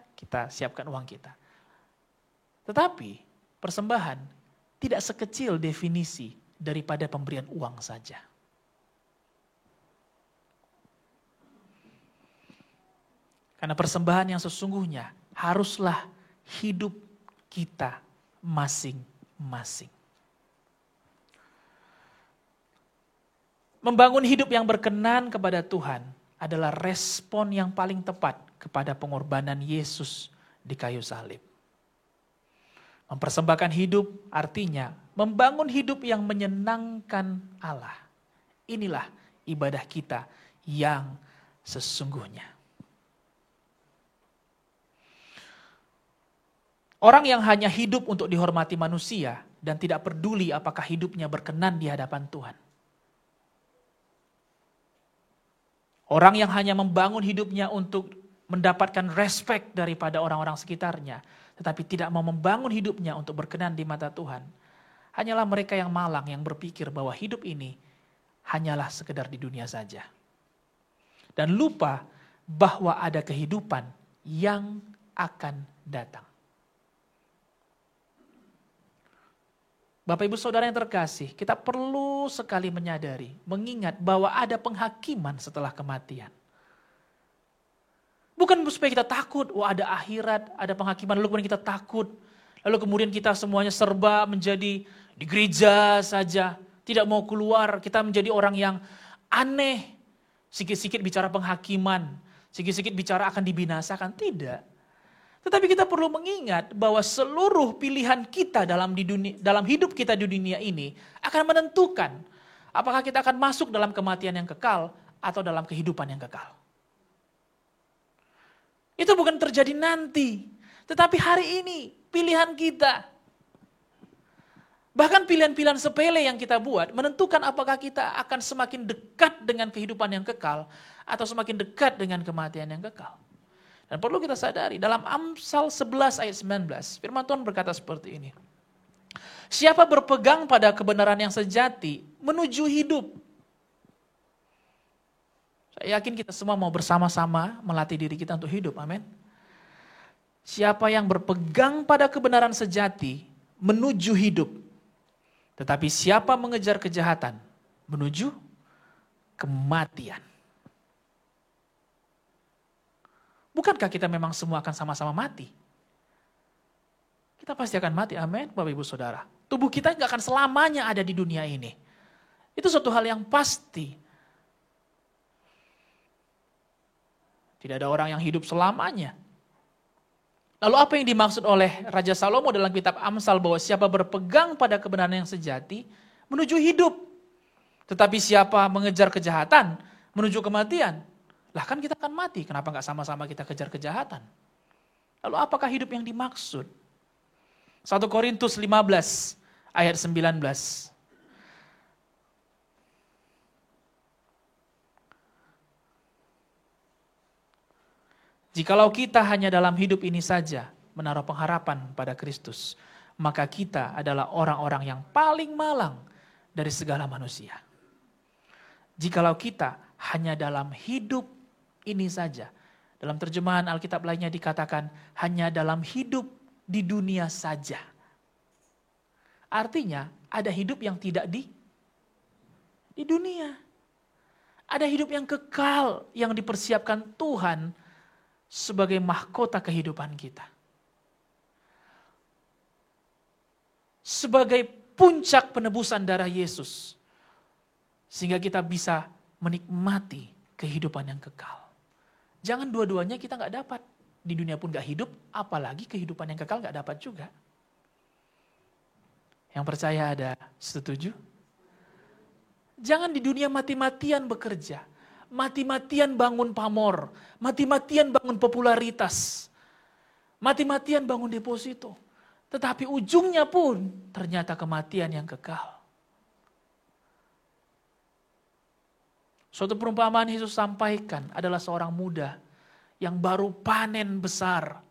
S3: siapkan uang kita. Tetapi persembahan tidak sekecil definisi daripada pemberian uang saja. Karena persembahan yang sesungguhnya haruslah hidup kita masing-masing. Membangun hidup yang berkenan kepada Tuhan adalah respon yang paling tepat kepada pengorbanan Yesus di kayu salib. Mempersembahkan hidup artinya membangun hidup yang menyenangkan Allah. Inilah ibadah kita yang sesungguhnya. Orang yang hanya hidup untuk dihormati manusia dan tidak peduli apakah hidupnya berkenan di hadapan Tuhan. Orang yang hanya membangun hidupnya untuk mendapatkan respek daripada orang-orang sekitarnya, tetapi tidak mau membangun hidupnya untuk berkenan di mata Tuhan. Hanyalah mereka yang malang yang berpikir bahwa hidup ini hanyalah sekedar di dunia saja. Dan lupa bahwa ada kehidupan yang akan datang. Bapak Ibu Saudara yang terkasih, kita perlu sekali menyadari, mengingat bahwa ada penghakiman setelah kematian. Bukan supaya kita takut, ada akhirat, ada penghakiman, lalu kemudian kita takut. Lalu kemudian kita semuanya serba menjadi di gereja saja, tidak mau keluar, kita menjadi orang yang aneh. Sikit-sikit bicara penghakiman, sikit-sikit bicara akan dibinasakan, tidak. Tetapi kita perlu mengingat bahwa seluruh pilihan kita dalam hidup kita di dunia ini akan menentukan apakah kita akan masuk dalam kematian yang kekal atau dalam kehidupan yang kekal. Itu bukan terjadi nanti, tetapi hari ini pilihan kita. Bahkan pilihan-pilihan sepele yang kita buat menentukan apakah kita akan semakin dekat dengan kehidupan yang kekal atau semakin dekat dengan kematian yang kekal. Dan perlu kita sadari, dalam Amsal 11 ayat 19, firman Tuhan berkata seperti ini. Siapa berpegang pada kebenaran yang sejati, menuju hidup. Saya yakin kita semua mau bersama-sama melatih diri kita untuk hidup, amin. Siapa yang berpegang pada kebenaran sejati, menuju hidup. Tetapi siapa mengejar kejahatan, menuju kematian. Bukankah kita memang semua akan sama-sama mati? Kita pasti akan mati, amin Bapak Ibu Saudara. Tubuh kita nggak akan selamanya ada di dunia ini. Itu suatu hal yang pasti. Tidak ada orang yang hidup selamanya. Lalu apa yang dimaksud oleh Raja Salomo dalam kitab Amsal bahwa siapa berpegang pada kebenaran yang sejati menuju hidup. Tetapi siapa mengejar kejahatan menuju kematian. Lah kan kita akan mati, kenapa nggak sama-sama kita kejar kejahatan? Lalu apakah hidup yang dimaksud? 1 Korintus 15 ayat 19. Jikalau kita hanya dalam hidup ini saja menaruh pengharapan pada Kristus, maka kita adalah orang-orang yang paling malang dari segala manusia. Jikalau kita hanya dalam hidup ini saja, dalam terjemahan Alkitab lainnya dikatakan hanya dalam hidup di dunia saja. Artinya ada hidup yang tidak di dunia. Ada hidup yang kekal yang dipersiapkan Tuhan sebagai mahkota kehidupan kita. Sebagai puncak penebusan darah Yesus. Sehingga kita bisa menikmati kehidupan yang kekal. Jangan dua-duanya kita gak dapat. Di dunia pun gak hidup, apalagi kehidupan yang kekal gak dapat juga. Yang percaya ada setuju? Jangan di dunia mati-matian bekerja. Mati-matian bangun pamor. Mati-matian bangun popularitas. Mati-matian bangun deposito. Tetapi ujungnya pun ternyata kematian yang kekal. Suatu perumpamaan Yesus sampaikan adalah seorang muda yang baru panen besar.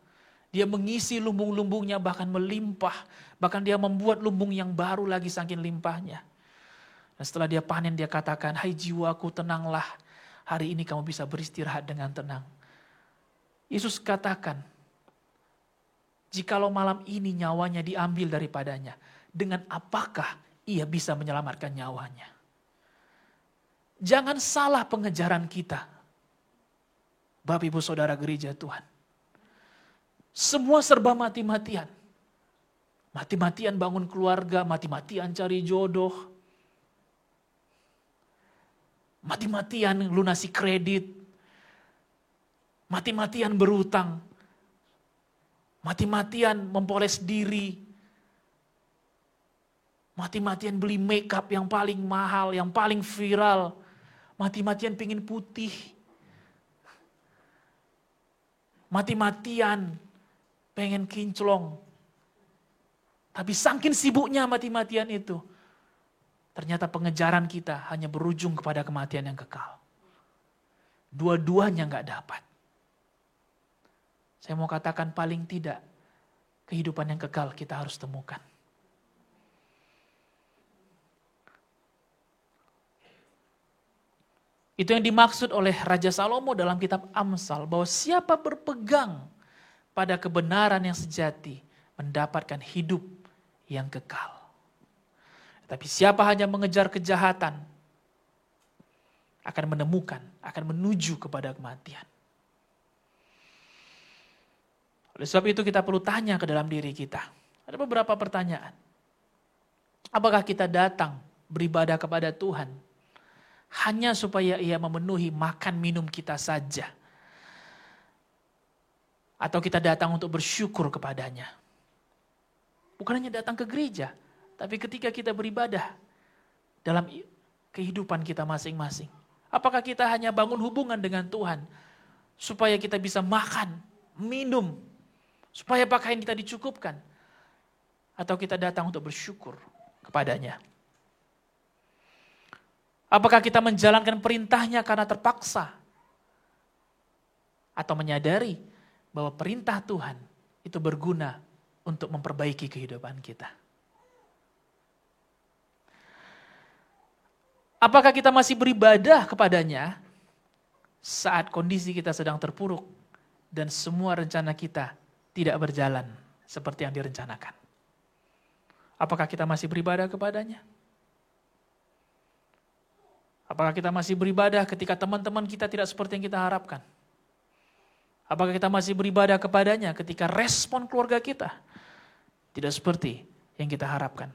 S3: Dia mengisi lumbung-lumbungnya bahkan melimpah. Bahkan dia membuat lumbung yang baru lagi saking limpahnya. Dan setelah dia panen dia katakan, "Hai jiwaku tenanglah, hari ini kamu bisa beristirahat dengan tenang." Yesus katakan, jikalau malam ini nyawanya diambil daripadanya, dengan apakah ia bisa menyelamatkan nyawanya? Jangan salah pengejaran kita. Bapak Ibu Saudara gereja Tuhan. Semua serba mati-matian. Mati-matian bangun keluarga, mati-matian cari jodoh. Mati-matian lunasi kredit. Mati-matian berutang. Mati-matian mempoles diri. Mati-matian beli makeup yang paling mahal, yang paling viral. Mati-matian pingin putih. Mati-matian pengen kinclong. Tapi saking sibuknya mati-matian itu, ternyata pengejaran kita hanya berujung kepada kematian yang kekal. Dua-duanya gak dapat. Saya mau katakan paling tidak, kehidupan yang kekal kita harus temukan. Itu yang dimaksud oleh Raja Salomo dalam kitab Amsal, bahwa siapa berpegang pada kebenaran yang sejati, mendapatkan hidup yang kekal. Tapi siapa hanya mengejar kejahatan, akan menemukan, akan menuju kepada kematian. Oleh sebab itu kita perlu tanya ke dalam diri kita. Ada beberapa pertanyaan. Apakah kita datang beribadah kepada Tuhan hanya supaya ia memenuhi makan minum kita saja? Atau kita datang untuk bersyukur kepadanya? Bukan hanya datang ke gereja, tapi ketika kita beribadah dalam kehidupan kita masing-masing. Apakah kita hanya bangun hubungan dengan Tuhan supaya kita bisa makan, minum, supaya pakaian kita dicukupkan? Atau kita datang untuk bersyukur kepadanya? Apakah kita menjalankan perintahnya karena terpaksa? Atau menyadari bahwa perintah Tuhan itu berguna untuk memperbaiki kehidupan kita? Apakah kita masih beribadah kepadanya saat kondisi kita sedang terpuruk dan semua rencana kita tidak berjalan seperti yang direncanakan? Apakah kita masih beribadah kepadanya? Apakah kita masih beribadah ketika teman-teman kita tidak seperti yang kita harapkan? Apakah kita masih beribadah kepadanya ketika respon keluarga kita Tidak seperti yang kita harapkan.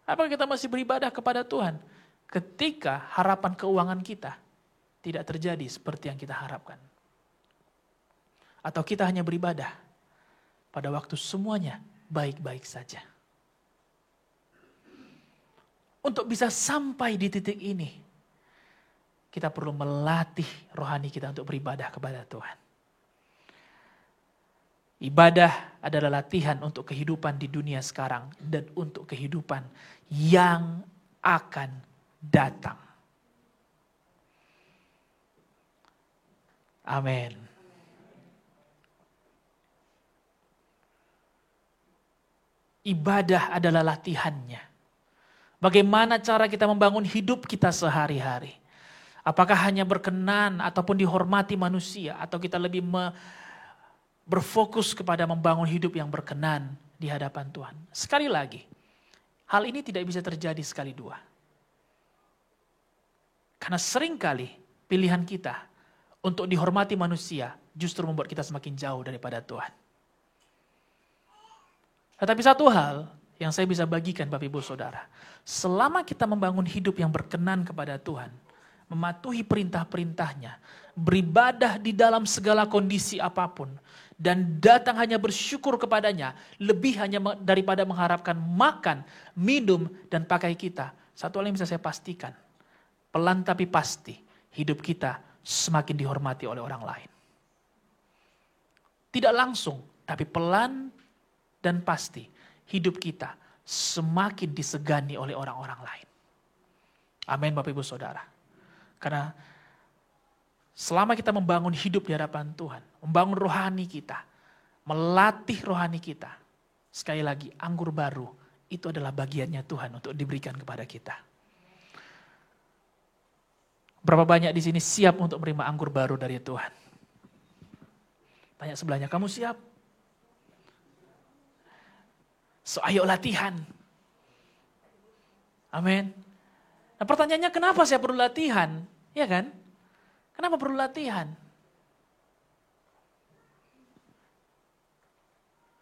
S3: Apakah kita masih beribadah kepada Tuhan ketika harapan keuangan kita tidak terjadi seperti yang kita harapkan? Atau kita hanya beribadah pada waktu semuanya baik-baik saja? Untuk bisa sampai di titik ini, kita perlu melatih rohani kita untuk beribadah kepada Tuhan. Ibadah adalah latihan untuk kehidupan di dunia sekarang dan untuk kehidupan yang akan datang. Amin. Ibadah adalah latihannya. Bagaimana cara kita membangun hidup kita sehari-hari? Apakah hanya berkenan ataupun dihormati manusia, atau kita lebih berfokus kepada membangun hidup yang berkenan di hadapan Tuhan? Sekali lagi, hal ini tidak bisa terjadi sekali dua. Karena seringkali pilihan kita untuk dihormati manusia justru membuat kita semakin jauh daripada Tuhan. Tetapi satu hal yang saya bisa bagikan Bapak Ibu Saudara, selama kita membangun hidup yang berkenan kepada Tuhan, mematuhi perintah-perintahnya, beribadah di dalam segala kondisi apapun, dan datang hanya bersyukur kepadanya, lebih hanya daripada mengharapkan makan, minum, dan pakai kita. Satu hal yang bisa saya pastikan, pelan tapi pasti, hidup kita semakin dihormati oleh orang lain. Tidak langsung, tapi pelan dan pasti, hidup kita semakin disegani oleh orang-orang lain. Amin Bapak Ibu Saudara. Karena selama kita membangun hidup di hadapan Tuhan, membangun rohani kita, melatih rohani kita, sekali lagi anggur baru itu adalah bagiannya Tuhan untuk diberikan kepada kita. Berapa banyak di sini siap untuk menerima anggur baru dari Tuhan? Tanya sebelahnya, kamu siap? So ayo latihan. Amin. Nah pertanyaannya, kenapa saya perlu latihan? Ya kan? Kenapa perlu latihan?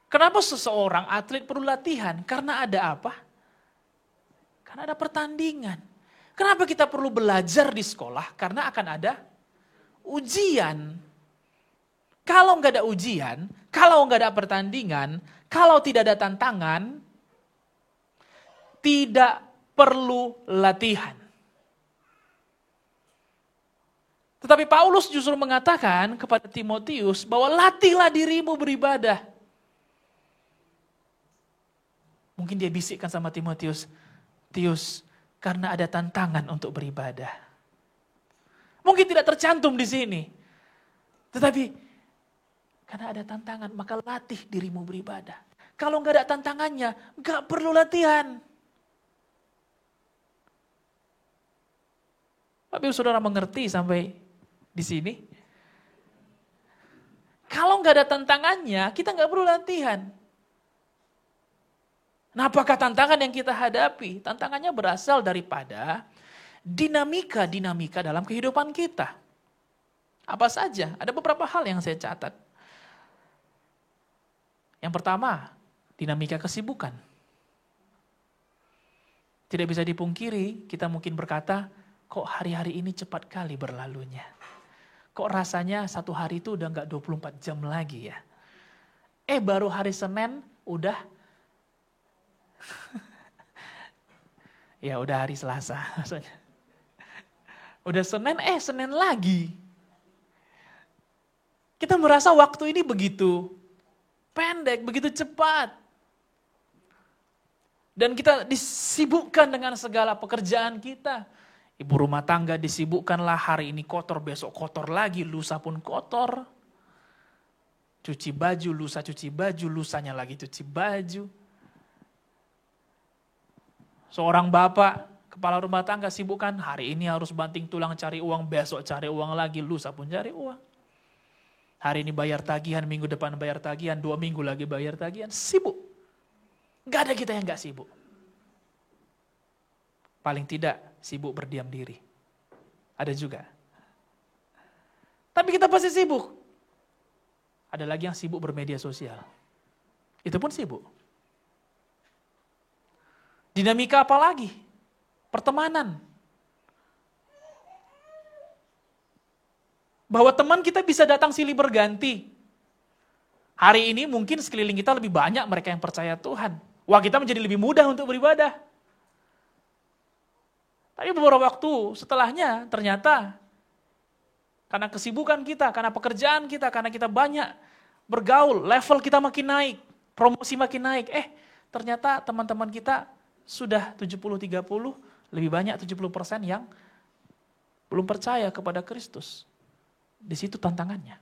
S3: Kenapa seseorang atlet perlu latihan? Karena ada apa? Karena ada pertandingan. Kenapa kita perlu belajar di sekolah? Karena akan ada ujian. Kalau nggak ada ujian, kalau nggak ada pertandingan, kalau tidak ada tantangan, tidak perlu latihan. Tetapi Paulus justru mengatakan kepada Timotius bahwa latihlah dirimu beribadah. Mungkin dia bisikkan sama Timotius, Tius, karena ada tantangan untuk beribadah. Mungkin tidak tercantum di sini. Tetapi karena ada tantangan, maka latih dirimu beribadah. Kalau nggak ada tantangannya, nggak perlu latihan. Bapak Ibu Saudara mengerti sampai di sini? Kalau nggak ada tantangannya, kita nggak perlu latihan. Nah, apakah tantangan yang kita hadapi? Tantangannya berasal daripada dinamika-dinamika dalam kehidupan kita. Apa saja? Ada beberapa hal yang saya catat. Yang pertama, dinamika kesibukan. Tidak bisa dipungkiri, kita mungkin berkata, kok hari-hari ini cepat kali berlalunya. Kok rasanya satu hari itu udah gak 24 jam lagi ya. Baru hari Senin udah, ya udah hari Selasa. Udah Senin, Senin lagi. Kita merasa waktu ini begitu pendek, begitu cepat. Dan kita disibukkan dengan segala pekerjaan kita. Ibu rumah tangga disibukkanlah, hari ini kotor, besok kotor lagi, lusa pun kotor. Cuci baju, lusa cuci baju, lusanya lagi cuci baju. Seorang bapak, kepala rumah tangga sibukkan, hari ini harus banting tulang cari uang, besok cari uang lagi, lusa pun cari uang. Hari ini bayar tagihan, minggu depan bayar tagihan, 2 minggu lagi bayar tagihan, sibuk. Gak ada kita yang gak sibuk. Paling tidak sibuk berdiam diri. Ada juga. Tapi kita pasti sibuk. Ada lagi yang sibuk bermedia sosial. Itu pun sibuk. Dinamika apa lagi? Pertemanan. Bahwa teman kita bisa datang silih berganti. Hari ini mungkin sekeliling kita lebih banyak mereka yang percaya Tuhan. Wah, kita menjadi lebih mudah untuk beribadah. Tapi beberapa waktu setelahnya ternyata karena kesibukan kita, karena pekerjaan kita, karena kita banyak bergaul, level kita makin naik, promosi makin naik. Ternyata teman-teman kita sudah 70-30, lebih banyak 70% yang belum percaya kepada Kristus. Di situ tantangannya.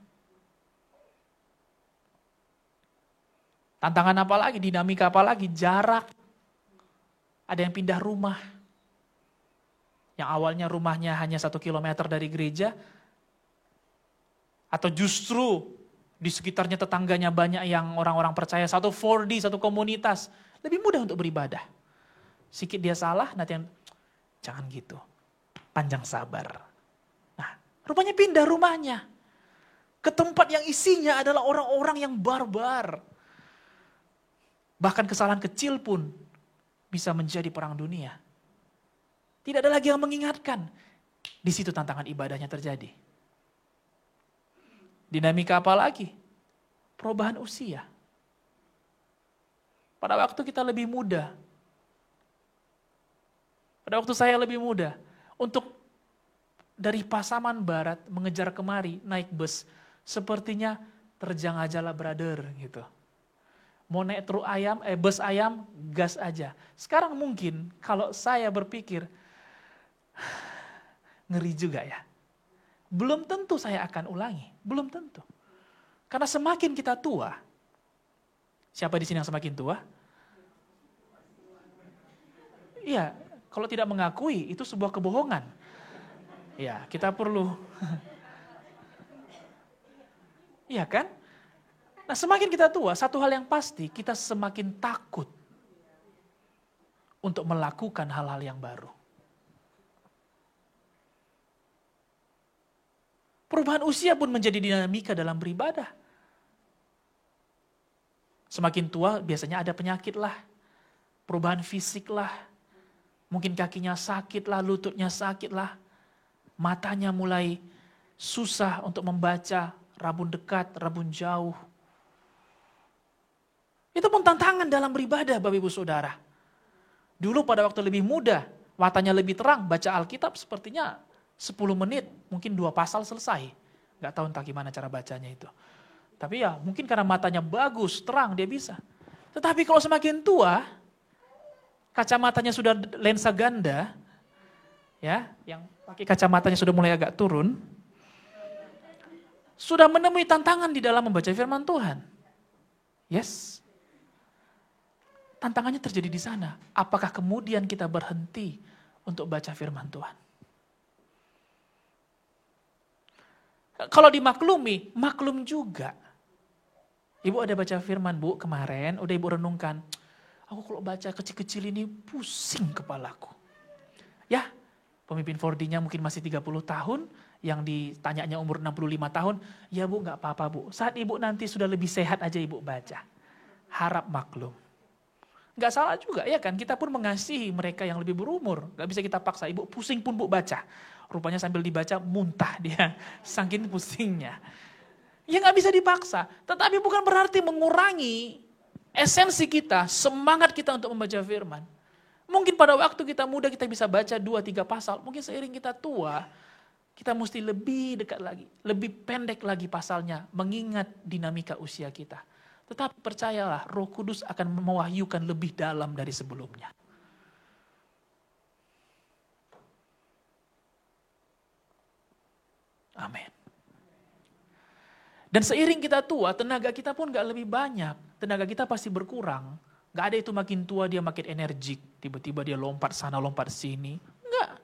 S3: Tantangan apa lagi? Dinamika apa lagi? Jarak. Ada yang pindah rumah. Yang awalnya rumahnya hanya 1 kilometer dari gereja. Atau justru di sekitarnya tetangganya banyak yang orang-orang percaya. Satu 4D, satu komunitas. Lebih mudah untuk beribadah. Sikit dia salah, nanti jangan gitu. Panjang sabar. Rupanya pindah rumahnya ke tempat yang isinya adalah orang-orang yang barbar. Bahkan kesalahan kecil pun bisa menjadi perang dunia. Tidak ada lagi yang mengingatkan. Di situ tantangan ibadahnya terjadi. Dinamika apa lagi? Perubahan usia. Pada waktu kita lebih muda. Pada waktu saya lebih muda. Untuk dari Pasaman Barat mengejar kemari naik bus, sepertinya terjang ajalah brother gitu. Mau naik truk ayam, bus ayam, gas aja. Sekarang mungkin kalau saya berpikir, ngeri juga ya. Belum tentu saya akan ulangi, belum tentu. Karena semakin kita tua, siapa di sini yang semakin tua? Iya, kalau tidak mengakui itu sebuah kebohongan. Ya, kita perlu. Iya kan? Nah, semakin kita tua, satu hal yang pasti, kita semakin takut untuk melakukan hal-hal yang baru. Perubahan usia pun menjadi dinamika dalam beribadah. Semakin tua biasanya ada penyakit lah, perubahan fisik lah, mungkin kakinya sakit lah, lututnya sakit lah. Matanya mulai susah untuk membaca, rabun dekat, rabun jauh. Itu pun tantangan dalam beribadah, Bapak Ibu Saudara. Dulu pada waktu lebih muda, matanya lebih terang, baca Alkitab sepertinya 10 menit, mungkin 2 pasal selesai. Gak tahu entah gimana cara bacanya itu. Tapi ya mungkin karena matanya bagus, terang, dia bisa. Tetapi kalau semakin tua, kacamatanya sudah lensa ganda, ya, yang pakai kacamatanya sudah mulai agak turun, sudah menemui tantangan di dalam membaca firman Tuhan. Yes. Tantangannya terjadi di sana. Apakah kemudian kita berhenti untuk baca firman Tuhan? Kalau dimaklumi, maklum juga. Ibu ada baca firman, Bu, kemarin udah Ibu renungkan. Aku kalau baca kecil-kecil ini pusing kepalaku. Ya, pemimpin 4D-nya mungkin masih 30 tahun, yang ditanyanya umur 65 tahun, ya Bu gak apa-apa Bu, saat Ibu nanti sudah lebih sehat aja Ibu baca. Harap maklum. Gak salah juga ya kan, kita pun mengasihi mereka yang lebih berumur, gak bisa kita paksa, Ibu pusing pun Bu baca. Rupanya sambil dibaca muntah dia, saking pusingnya. Ya gak bisa dipaksa, tetapi bukan berarti mengurangi esensi kita, semangat kita untuk membaca firman. Mungkin pada waktu kita muda kita bisa baca 2-3 pasal. Mungkin seiring kita tua, kita mesti lebih dekat lagi. Lebih pendek lagi pasalnya. Mengingat dinamika usia kita. Tetapi percayalah, Roh Kudus akan mewahyukan lebih dalam dari sebelumnya. Amin. Dan seiring kita tua, tenaga kita pun gak lebih banyak. Tenaga kita pasti berkurang. Gak ada itu makin tua dia makin energik. Tiba-tiba dia lompat sana, lompat sini. Enggak.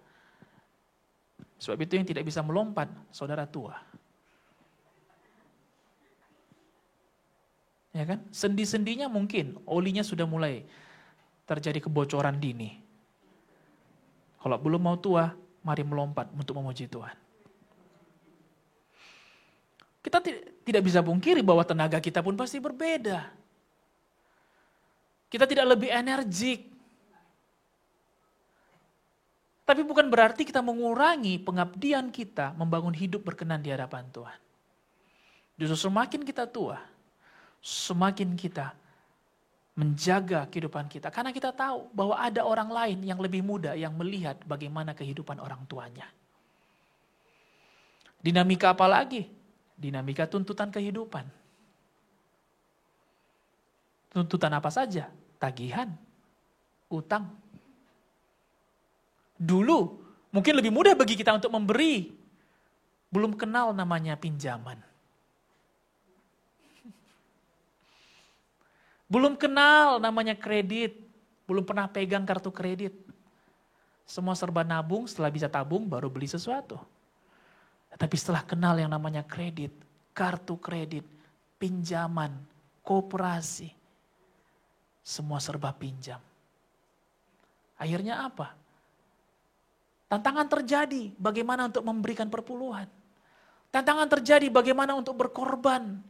S3: Sebab itu yang tidak bisa melompat, saudara tua. Ya kan? Sendi-sendinya mungkin, olinya sudah mulai terjadi kebocoran dini. Kalau belum mau tua, mari melompat untuk memuji Tuhan. Kita tidak bisa pungkiri bahwa tenaga kita pun pasti berbeda. Kita tidak lebih energik. Tapi bukan berarti kita mengurangi pengabdian kita membangun hidup berkenan di hadapan Tuhan. Justru semakin kita tua, semakin kita menjaga kehidupan kita. Karena kita tahu bahwa ada orang lain yang lebih muda yang melihat bagaimana kehidupan orang tuanya. Dinamika apa lagi? Dinamika tuntutan kehidupan. Tuntutan apa saja? Tagihan, utang. Dulu mungkin lebih mudah bagi kita untuk memberi. Belum kenal namanya pinjaman. Belum kenal namanya kredit. Belum pernah pegang kartu kredit. Semua serba nabung, setelah bisa tabung baru beli sesuatu. Tapi setelah kenal yang namanya kredit, kartu kredit, pinjaman, koperasi. Semua serba pinjam. Akhirnya apa? Tantangan terjadi bagaimana untuk memberikan perpuluhan. Tantangan terjadi bagaimana untuk berkorban.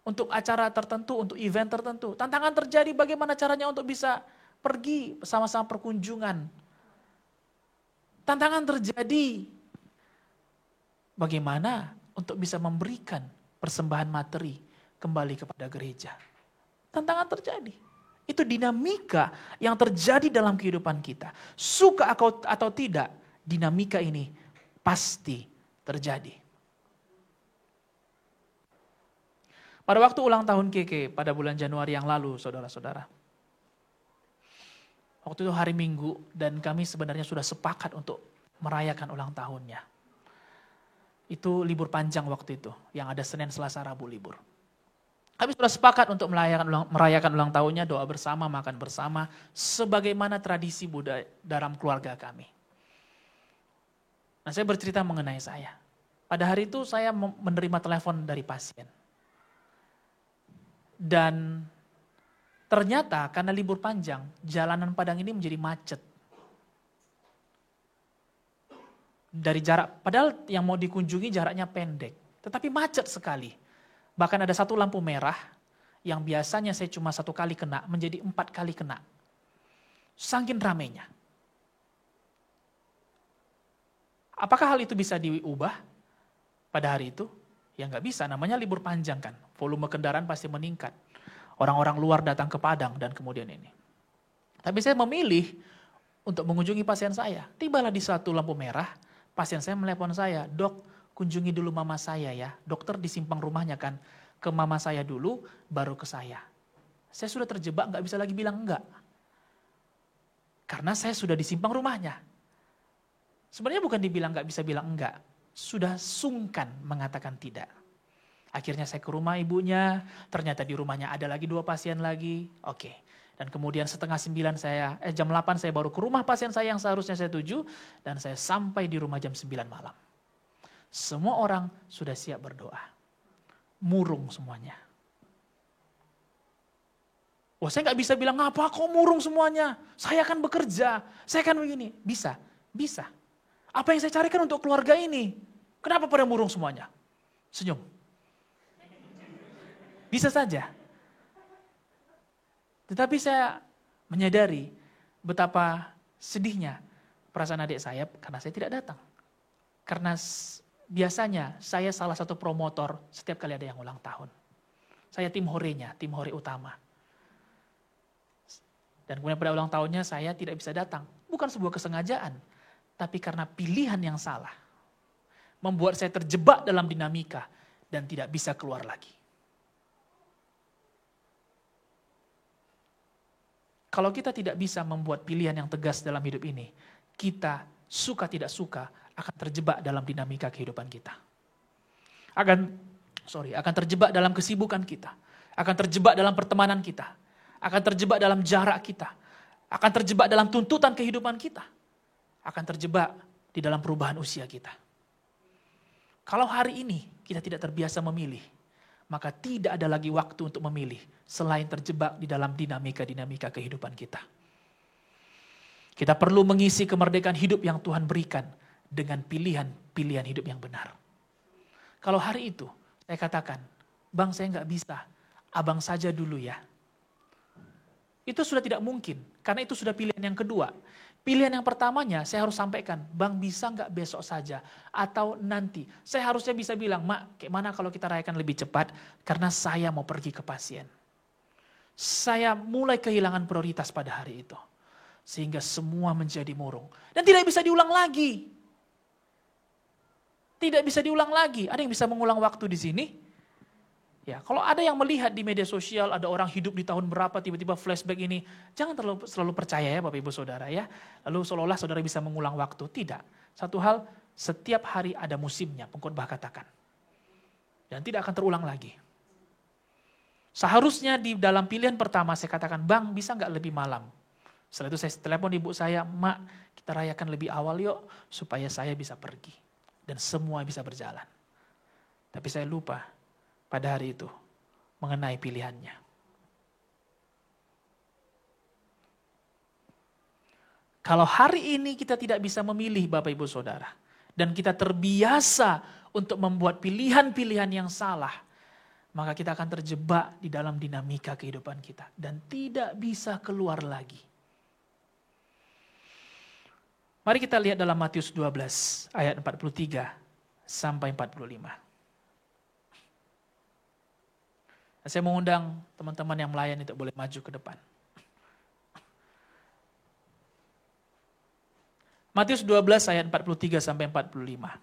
S3: Untuk acara tertentu, untuk event tertentu. Tantangan terjadi bagaimana caranya untuk bisa pergi bersama-sama perkunjungan. Tantangan terjadi bagaimana untuk bisa memberikan persembahan materi kembali kepada gereja. Tantangan terjadi. Itu dinamika yang terjadi dalam kehidupan kita. Suka atau tidak, dinamika ini pasti terjadi. Pada waktu ulang tahun Keke pada bulan Januari yang lalu, saudara-saudara. Waktu itu hari Minggu dan kami sebenarnya sudah sepakat untuk merayakan ulang tahunnya. Itu libur panjang waktu itu, yang ada Senin, Selasa, Rabu libur. Kami sudah sepakat untuk merayakan ulang tahunnya, doa bersama, makan bersama, sebagaimana tradisi budaya dalam keluarga kami. Nah, saya bercerita mengenai saya. Pada hari itu saya menerima telepon dari pasien. Dan ternyata karena libur panjang, jalanan Padang ini menjadi macet. Dari jarak, padahal yang mau dikunjungi jaraknya pendek, tetapi macet sekali. Bahkan ada satu lampu merah yang biasanya saya cuma 1 kali kena, menjadi 4 kali kena. Saking ramainya. Apakah hal itu bisa diubah pada hari itu? Ya nggak bisa, namanya libur panjang kan. Volume kendaraan pasti meningkat. Orang-orang luar datang ke Padang dan kemudian ini. Tapi saya memilih untuk mengunjungi pasien saya. Tibalah di satu lampu merah, pasien saya menelepon saya, "Dok, kunjungi dulu mama saya ya." Dokter di simpang rumahnya kan, ke mama saya dulu, baru ke saya. Saya sudah terjebak, nggak bisa lagi bilang enggak. Karena saya sudah di simpang rumahnya. Sebenarnya bukan dibilang nggak bisa bilang enggak, sudah sungkan mengatakan tidak. Akhirnya saya ke rumah ibunya, ternyata di rumahnya ada lagi 2 pasien lagi, oke. Dan kemudian setengah 9 jam 8 saya baru ke rumah pasien saya yang seharusnya saya tuju, dan saya sampai di rumah jam 9 malam. Semua orang sudah siap berdoa. Murung semuanya. Wah, saya nggak bisa bilang, "Ngapa kok murung semuanya? Saya akan bekerja, saya akan begini." Bisa. Apa yang saya carikan untuk keluarga ini? Kenapa pada murung semuanya? Senyum. Bisa saja. Tetapi saya menyadari betapa sedihnya perasaan adik saya karena saya tidak datang. Karena biasanya saya salah satu promotor setiap kali ada yang ulang tahun. Saya tim horenya, tim hore utama. Dan kemudian pada ulang tahunnya saya tidak bisa datang. Bukan sebuah kesengajaan, tapi karena pilihan yang salah. Membuat saya terjebak dalam dinamika dan tidak bisa keluar lagi. Kalau kita tidak bisa membuat pilihan yang tegas dalam hidup ini, kita suka tidak suka akan terjebak dalam dinamika kehidupan kita. Akan terjebak dalam kesibukan kita. Akan terjebak dalam pertemanan kita. Akan terjebak dalam jarak kita. Akan terjebak dalam tuntutan kehidupan kita. Akan terjebak di dalam perubahan usia kita. Kalau hari ini kita tidak terbiasa memilih, maka tidak ada lagi waktu untuk memilih selain terjebak di dalam dinamika-dinamika kehidupan kita. Kita perlu mengisi kemerdekaan hidup yang Tuhan berikan dengan pilihan-pilihan hidup yang benar. Kalau hari itu saya katakan, "Bang, saya nggak bisa, abang saja dulu ya." Itu sudah tidak mungkin, karena itu sudah pilihan yang kedua. Pilihan yang pertamanya saya harus sampaikan, Bang bisa nggak besok saja atau nanti. Saya harusnya bisa bilang, Mak, kayak mana kalau kita rayakan lebih cepat karena saya mau pergi ke pasien. Saya mulai kehilangan prioritas pada hari itu. Sehingga semua menjadi murung. Dan tidak bisa diulang lagi. Tidak bisa diulang lagi. Ada yang bisa mengulang waktu di sini? Ya, kalau ada yang melihat di media sosial ada orang hidup di tahun berapa tiba-tiba flashback ini, jangan selalu percaya ya Bapak Ibu Saudara ya. Lalu seolah-olah saudara bisa mengulang waktu. Tidak. Satu hal, setiap hari ada musimnya, pengkhotbah katakan. Dan tidak akan terulang lagi. Seharusnya di dalam pilihan pertama saya katakan, Bang bisa nggak lebih malam? Setelah itu saya telepon ibu saya, Mak kita rayakan lebih awal yuk supaya saya bisa pergi. Dan semua bisa berjalan. Tapi saya lupa pada hari itu mengenai pilihannya. Kalau hari ini kita tidak bisa memilih Bapak Ibu Saudara, dan kita terbiasa untuk membuat pilihan-pilihan yang salah, maka kita akan terjebak di dalam dinamika kehidupan kita dan tidak bisa keluar lagi. Mari kita lihat dalam Matius 12 ayat 43 sampai 45. Saya mengundang teman-teman yang melayani untuk boleh maju ke depan. Matius 12 ayat 43 sampai 45.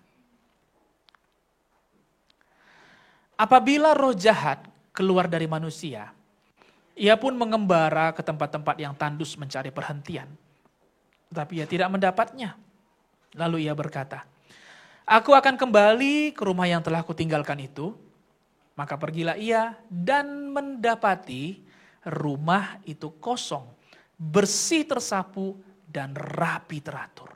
S3: Apabila roh jahat keluar dari manusia, ia pun mengembara ke tempat-tempat yang tandus mencari perhentian. Tetapi ia tidak mendapatnya. Lalu ia berkata, Aku akan kembali ke rumah yang telah kutinggalkan itu. Maka pergilah ia dan mendapati rumah itu kosong, bersih tersapu dan rapi teratur.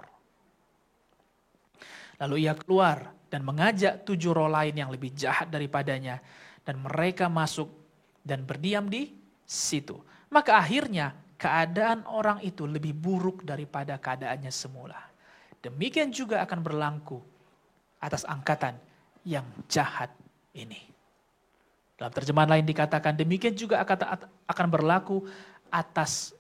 S3: Lalu ia keluar dan mengajak 7 roh lain yang lebih jahat daripadanya. Dan mereka masuk dan berdiam di situ. Maka akhirnya keadaan orang itu lebih buruk daripada keadaannya semula. Demikian juga akan berlaku atas angkatan yang jahat ini. Dalam terjemahan lain dikatakan demikian juga akan berlaku atas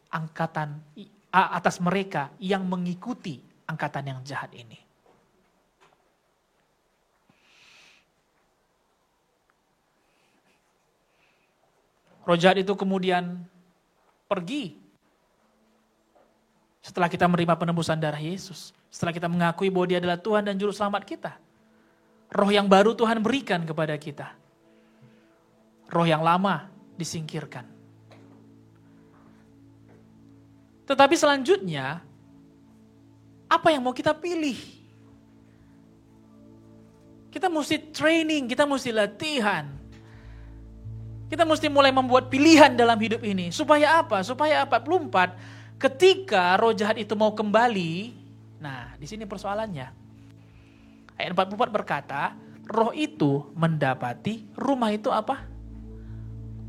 S3: atas mereka yang mengikuti angkatan yang jahat ini. Roh jahat itu kemudian pergi. Setelah kita menerima penebusan darah Yesus. Setelah kita mengakui bahwa Dia adalah Tuhan dan Juru Selamat kita. Roh yang baru Tuhan berikan kepada kita. Roh yang lama disingkirkan. Tetapi selanjutnya, apa yang mau kita pilih? Kita mesti training, kita mesti latihan. Kita mesti mulai membuat pilihan dalam hidup ini. Supaya apa? Supaya 44, ketika roh jahat itu mau kembali, nah di sini persoalannya. Ayat 44 berkata, roh itu mendapati rumah itu apa?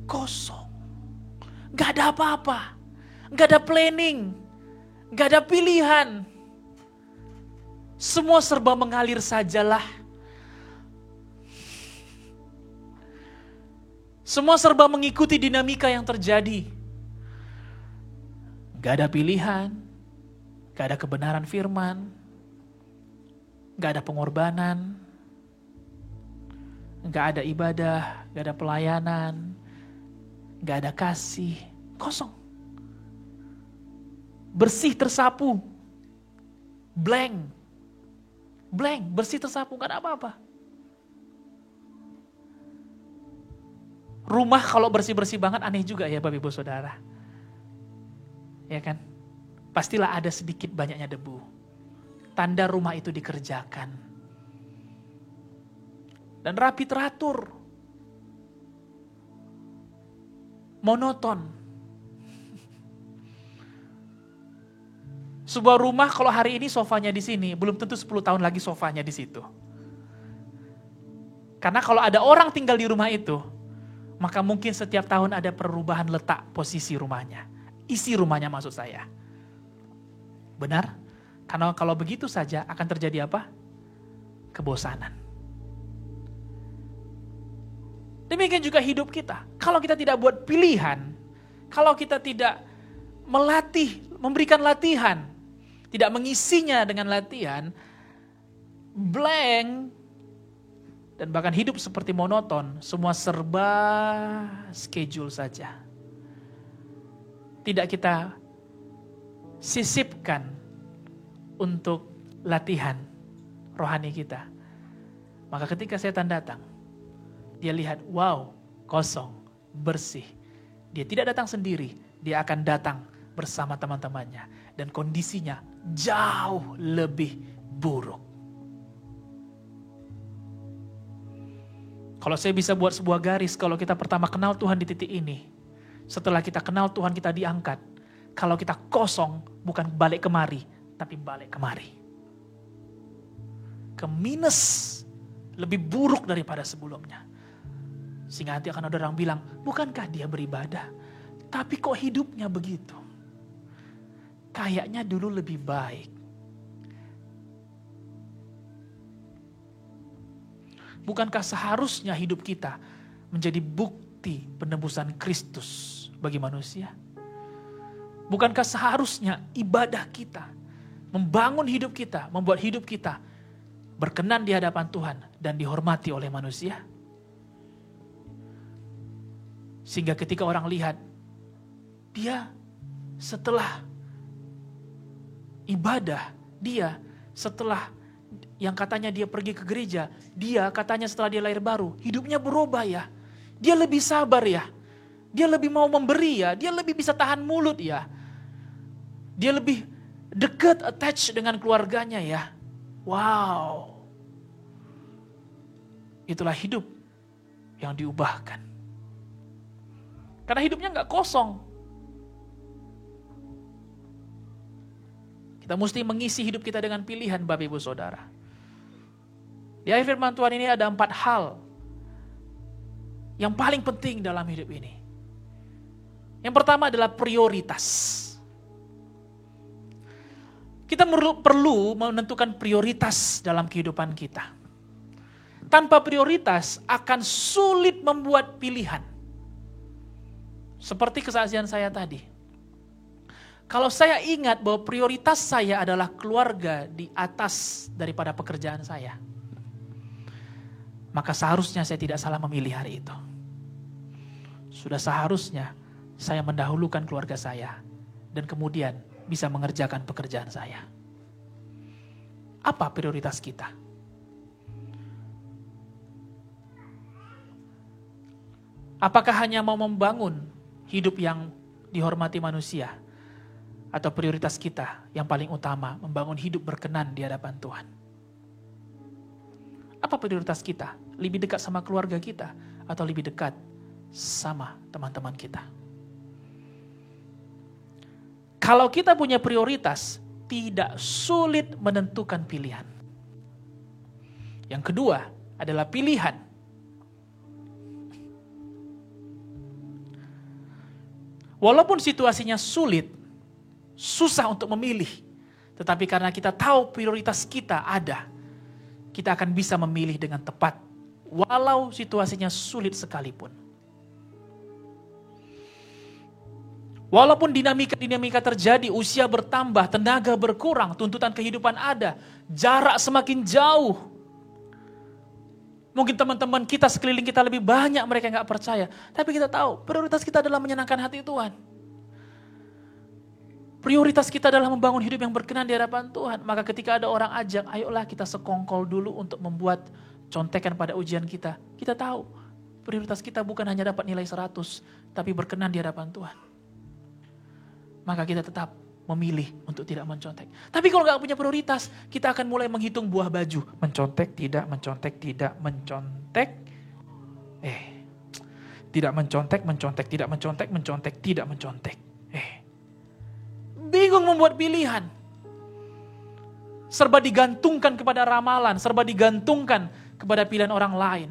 S3: Kosong. Gak ada apa-apa. Gak ada planning. Gak ada pilihan. Semua serba mengalir sajalah. Semua serba mengikuti dinamika yang terjadi. Gak ada pilihan. Gak ada kebenaran firman. Gak ada pengorbanan. Gak ada ibadah. Gak ada pelayanan. Gak ada kasih, kosong. Bersih tersapu. Blank, bersih tersapu, gak ada apa-apa. Rumah kalau bersih-bersih banget aneh juga ya Bapak Ibu Saudara. Ya kan? Pastilah ada sedikit banyaknya debu. Tanda rumah itu dikerjakan. Dan rapi teratur. Monoton. Sebuah rumah kalau hari ini sofanya di sini, belum tentu 10 tahun lagi sofanya di situ. Karena kalau ada orang tinggal di rumah itu, maka mungkin setiap tahun ada perubahan letak posisi rumahnya. Isi rumahnya maksud saya. Benar? Karena kalau begitu saja akan terjadi apa? Kebosanan. Demikian juga hidup kita. Kalau kita tidak buat pilihan, kalau kita tidak melatih, memberikan latihan, tidak mengisinya dengan latihan, blank, dan bahkan hidup seperti monoton, semua serba schedule saja. Tidak kita sisipkan untuk latihan rohani kita. Maka ketika setan datang, dia lihat, wow, kosong, bersih. Dia tidak datang sendiri, dia akan datang bersama teman-temannya. Dan kondisinya jauh lebih buruk. Kalau saya bisa buat sebuah garis, kalau kita pertama kenal Tuhan di titik ini, setelah kita kenal Tuhan kita diangkat, kalau kita kosong, bukan balik kemari, tapi balik kemari. Ke minus, lebih buruk daripada sebelumnya. Sehingga nanti akan ada orang bilang, bukankah dia beribadah? Tapi kok hidupnya begitu? Kayaknya dulu lebih baik. Bukankah seharusnya hidup kita menjadi bukti penebusan Kristus bagi manusia? Bukankah seharusnya ibadah kita, membangun hidup kita, membuat hidup kita berkenan di hadapan Tuhan dan dihormati oleh manusia? Sehingga ketika orang lihat, dia setelah ibadah, dia setelah yang katanya dia pergi ke gereja, dia katanya setelah dia lahir baru, hidupnya berubah ya. Dia lebih sabar ya. Dia lebih mau memberi ya. Dia lebih bisa tahan mulut ya. Dia lebih dekat, attach dengan keluarganya ya. Wow. Itulah hidup yang diubahkan. Karena hidupnya gak kosong. Kita mesti mengisi hidup kita dengan pilihan, Bapak Ibu Saudara. Di akhir firman Tuhan ini ada 4 hal yang paling penting dalam hidup ini. Yang pertama adalah prioritas. Kita perlu menentukan prioritas dalam kehidupan kita. Tanpa prioritas akan sulit membuat pilihan. Seperti kesaksian saya tadi. Kalau saya ingat bahwa prioritas saya adalah keluarga di atas daripada pekerjaan saya, maka seharusnya saya tidak salah memilih hari itu. Sudah seharusnya saya mendahulukan keluarga saya dan kemudian bisa mengerjakan pekerjaan saya. Apa prioritas kita? Apakah hanya mau membangun hidup yang dihormati manusia? Atau prioritas kita yang paling utama membangun hidup berkenan di hadapan Tuhan? Apa prioritas kita? Lebih dekat sama keluarga kita atau lebih dekat sama teman-teman kita? Kalau kita punya prioritas, tidak sulit menentukan pilihan. Yang kedua adalah pilihan. Walaupun situasinya sulit, susah untuk memilih, tetapi karena kita tahu prioritas kita ada, kita akan bisa memilih dengan tepat, walau situasinya sulit sekalipun. Walaupun dinamika terjadi, usia bertambah, tenaga berkurang, tuntutan kehidupan ada, jarak semakin jauh. Mungkin teman-teman kita sekeliling kita lebih banyak mereka yang gak percaya, tapi kita tahu prioritas kita adalah menyenangkan hati Tuhan. Prioritas kita adalah membangun hidup yang berkenan di hadapan Tuhan. Maka ketika ada orang ajak, ayolah kita sekongkol dulu untuk membuat contekan pada ujian kita. Kita tahu prioritas kita bukan hanya dapat nilai 100, tapi berkenan di hadapan Tuhan. Maka kita tetap memilih untuk tidak mencontek. Tapi kalau gak punya prioritas, kita akan mulai menghitung buah baju. Mencontek, tidak mencontek, tidak mencontek. Tidak mencontek, mencontek, tidak mencontek, mencontek, tidak mencontek. Bingung membuat pilihan. Serba digantungkan kepada ramalan, serba digantungkan kepada pilihan orang lain.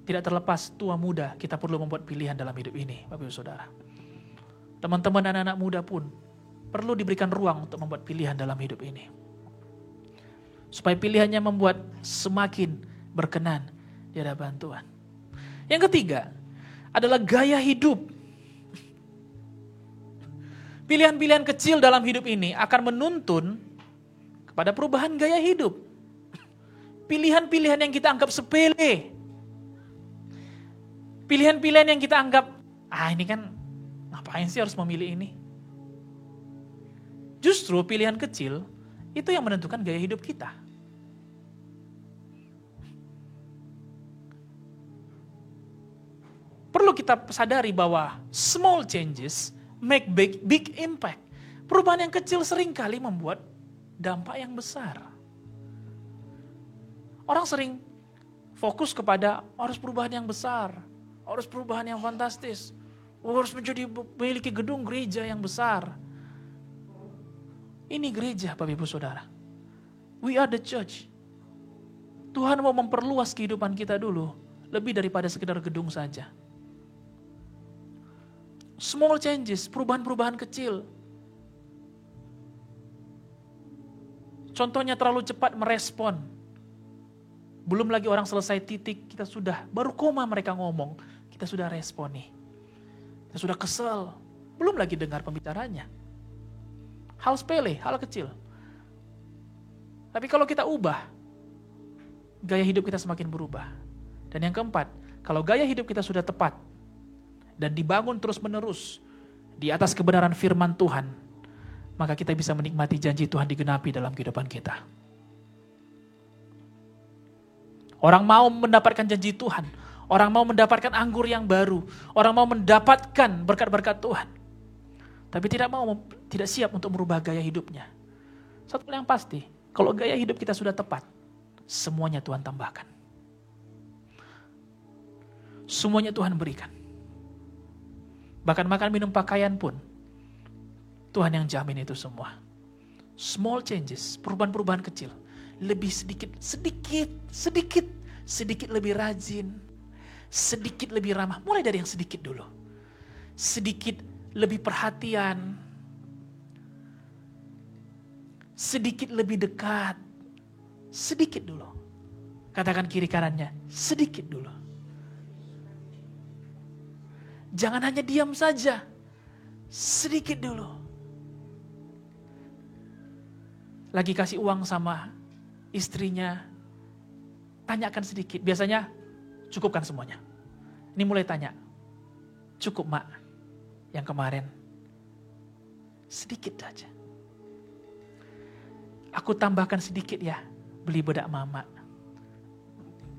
S3: Tidak terlepas tua muda, kita perlu membuat pilihan dalam hidup ini, Bapak Ibu Saudara. Teman-teman anak-anak muda pun perlu diberikan ruang untuk membuat pilihan dalam hidup ini. Supaya pilihannya membuat semakin berkenan di hadapan Tuhan. Yang ketiga adalah gaya hidup. Pilihan-pilihan kecil dalam hidup ini akan menuntun kepada perubahan gaya hidup. Pilihan-pilihan yang kita anggap sepele. Pilihan-pilihan yang kita anggap, ini kan ngapain sih harus memilih ini? Justru pilihan kecil itu yang menentukan gaya hidup kita. Perlu kita sadari bahwa small changes make big impact. Perubahan yang kecil seringkali membuat dampak yang besar. Orang sering fokus kepada harus perubahan yang besar, harus perubahan yang fantastis, harus memiliki gedung gereja yang besar. Ini gereja, Bapak Ibu Saudara. We are the church. Tuhan mau memperluas kehidupan kita dulu, lebih daripada sekedar gedung saja. Small changes, perubahan-perubahan kecil. Contohnya terlalu cepat merespon. Belum lagi orang selesai titik, kita sudah, baru koma mereka ngomong, kita sudah respon nih. Kita sudah kesel, belum lagi dengar pembicaranya. Hal sepele, hal kecil. Tapi kalau kita ubah, gaya hidup kita semakin berubah. Dan yang keempat, kalau gaya hidup kita sudah tepat, dan dibangun terus-menerus di atas kebenaran firman Tuhan, maka kita bisa menikmati janji Tuhan digenapi dalam kehidupan kita. Orang mau mendapatkan janji Tuhan, orang mau mendapatkan anggur yang baru, orang mau mendapatkan berkat-berkat Tuhan, tapi tidak siap untuk merubah gaya hidupnya. Satu hal yang pasti, kalau gaya hidup kita sudah tepat, semuanya Tuhan tambahkan. Semuanya Tuhan berikan. Bahkan makan minum pakaian pun, Tuhan yang jamin itu semua. Small changes, perubahan-perubahan kecil. Lebih sedikit lebih rajin, sedikit lebih ramah. Mulai dari yang sedikit dulu. Sedikit lebih perhatian, sedikit lebih dekat, sedikit dulu. Katakan kiri kanannya, sedikit dulu. Jangan hanya diam saja, sedikit dulu. Lagi kasih uang sama istrinya, tanyakan sedikit. Biasanya cukupkan semuanya. Ini mulai tanya, cukup mak yang kemarin? Sedikit saja. Aku tambahkan sedikit ya, beli bedak mama.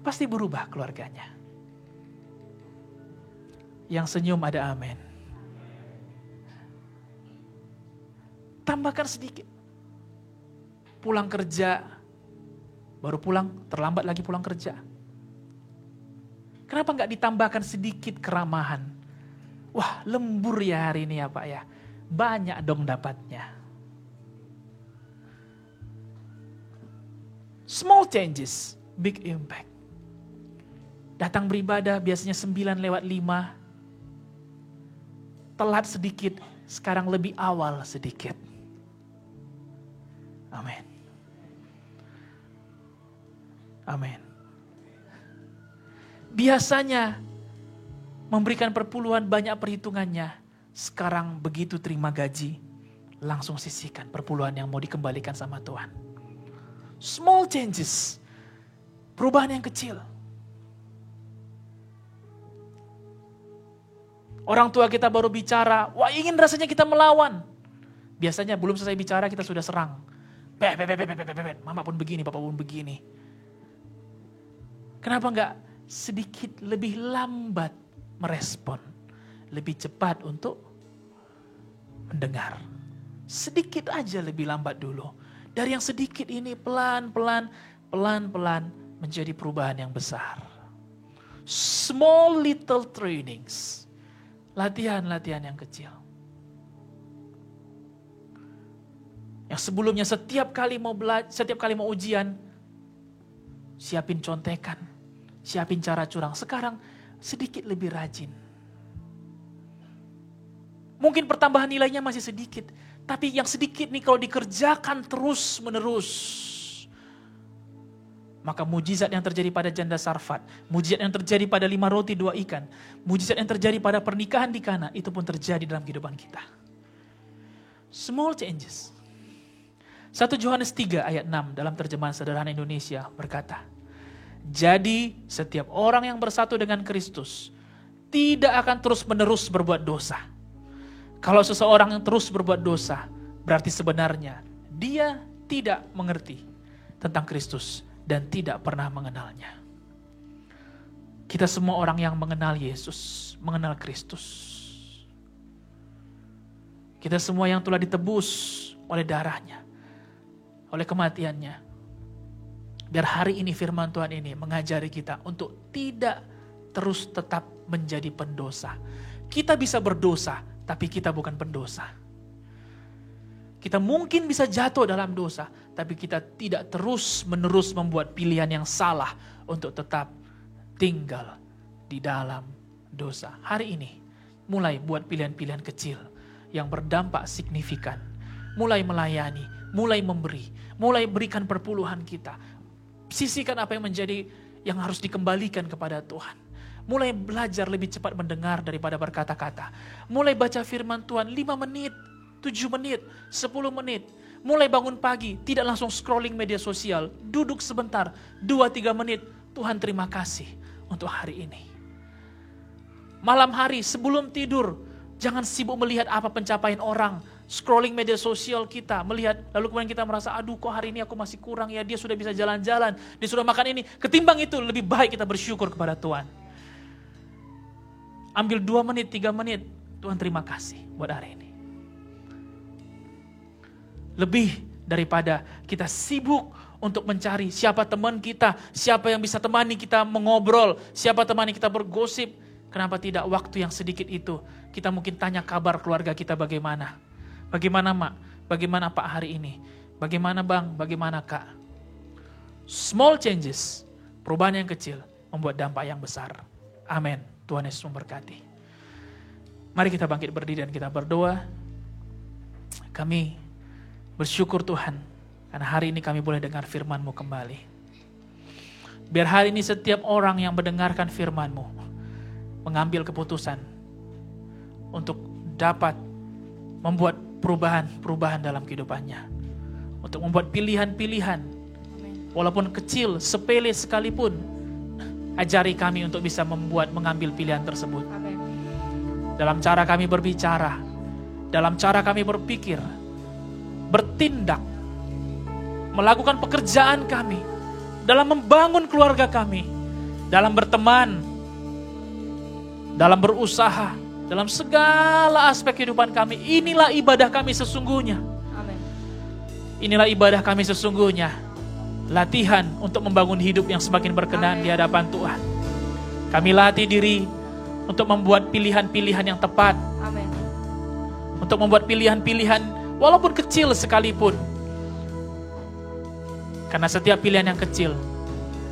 S3: Pasti berubah keluarganya. Yang senyum ada amin. Tambahkan sedikit. Pulang kerja, baru pulang, terlambat lagi pulang kerja. Kenapa nggak ditambahkan sedikit keramahan? Wah, lembur ya hari ini ya Pak ya. Banyak dong dapatnya. Small changes, big impact. Datang beribadah biasanya 9:05. Telat sedikit, sekarang lebih awal sedikit. Amin. Amin. Biasanya memberikan perpuluhan banyak perhitungannya. Sekarang begitu terima gaji, langsung sisihkan perpuluhan yang mau dikembalikan sama Tuhan. Small changes, perubahan yang kecil. Orang tua kita baru bicara, wah ingin rasanya kita melawan. Biasanya belum selesai bicara kita sudah serang. Mama pun begini, papa pun begini. Kenapa enggak sedikit lebih lambat merespon, lebih cepat untuk mendengar. Sedikit aja lebih lambat dulu. Dari yang sedikit ini pelan-pelan menjadi perubahan yang besar. Small little trainings. Latihan-latihan yang kecil. Yang sebelumnya setiap kali mau ujian, siapin contekan, siapin cara curang. Sekarang sedikit lebih rajin. Mungkin pertambahan nilainya masih sedikit, tapi yang sedikit nih kalau dikerjakan terus menerus, maka mujizat yang terjadi pada janda Sarfat, mujizat yang terjadi pada 5 roti 2 ikan, mujizat yang terjadi pada pernikahan di Kana, itu pun terjadi dalam kehidupan kita. Small changes. 1 Yohanes 3 ayat 6 dalam terjemahan sederhana Indonesia berkata, jadi setiap orang yang bersatu dengan Kristus tidak akan terus-menerus berbuat dosa. Kalau seseorang yang terus berbuat dosa, berarti sebenarnya dia tidak mengerti tentang Kristus dan tidak pernah mengenalnya. Kita semua orang yang mengenal Yesus, mengenal Kristus. Kita semua yang telah ditebus oleh darahnya, oleh kematiannya. Biar hari ini firman Tuhan ini mengajari kita untuk tidak terus tetap menjadi pendosa. Kita bisa berdosa, tapi kita bukan pendosa. Kita mungkin bisa jatuh dalam dosa, tapi kita tidak terus-menerus membuat pilihan yang salah untuk tetap tinggal di dalam dosa. Hari ini, mulai buat pilihan-pilihan kecil yang berdampak signifikan. Mulai melayani, mulai memberi, mulai berikan perpuluhan kita. Sisihkan apa yang menjadi yang harus dikembalikan kepada Tuhan. Mulai belajar lebih cepat mendengar daripada berkata-kata. Mulai baca firman Tuhan 5 menit, 7 menit, 10 menit. Mulai bangun pagi, tidak langsung scrolling media sosial. Duduk sebentar, 2-3 menit. Tuhan terima kasih untuk hari ini. Malam hari sebelum tidur, jangan sibuk melihat apa pencapaian orang. Scrolling media sosial kita, melihat lalu kemudian kita merasa, aduh kok hari ini aku masih kurang ya, dia sudah bisa jalan-jalan, dia sudah makan ini. Ketimbang itu lebih baik kita bersyukur kepada Tuhan. Ambil 2 menit, 3 menit, Tuhan terima kasih buat hari ini. Lebih daripada kita sibuk untuk mencari siapa teman kita, siapa yang bisa temani kita mengobrol, siapa temani kita bergosip. Kenapa tidak waktu yang sedikit itu kita mungkin tanya kabar keluarga kita bagaimana. Bagaimana Mak? Bagaimana Pak hari ini? Bagaimana Bang? Bagaimana Kak? Small changes, perubahan yang kecil membuat dampak yang besar. Amin. Tuhan Yesus memberkati. Mari kita bangkit berdiri dan kita berdoa. Kami bersyukur Tuhan karena hari ini kami boleh dengar firman-Mu kembali. Biar hari ini setiap orang yang mendengarkan firman-Mu mengambil keputusan untuk dapat membuat perubahan-perubahan dalam kehidupannya. Untuk membuat pilihan-pilihan, walaupun kecil, sepele sekalipun, ajari kami untuk bisa mengambil pilihan tersebut.
S2: Amin.
S3: Dalam cara kami berbicara, dalam cara kami berpikir, bertindak, melakukan pekerjaan kami, dalam membangun keluarga kami, dalam berteman, dalam berusaha, dalam segala aspek kehidupan kami. Inilah ibadah kami sesungguhnya.
S2: Amin.
S3: Inilah ibadah kami sesungguhnya. Latihan untuk membangun hidup yang semakin berkenan di hadapan Tuhan. Kami latih diri untuk membuat pilihan-pilihan yang tepat.
S2: Amin.
S3: Untuk membuat pilihan-pilihan walaupun kecil sekalipun. Karena setiap pilihan yang kecil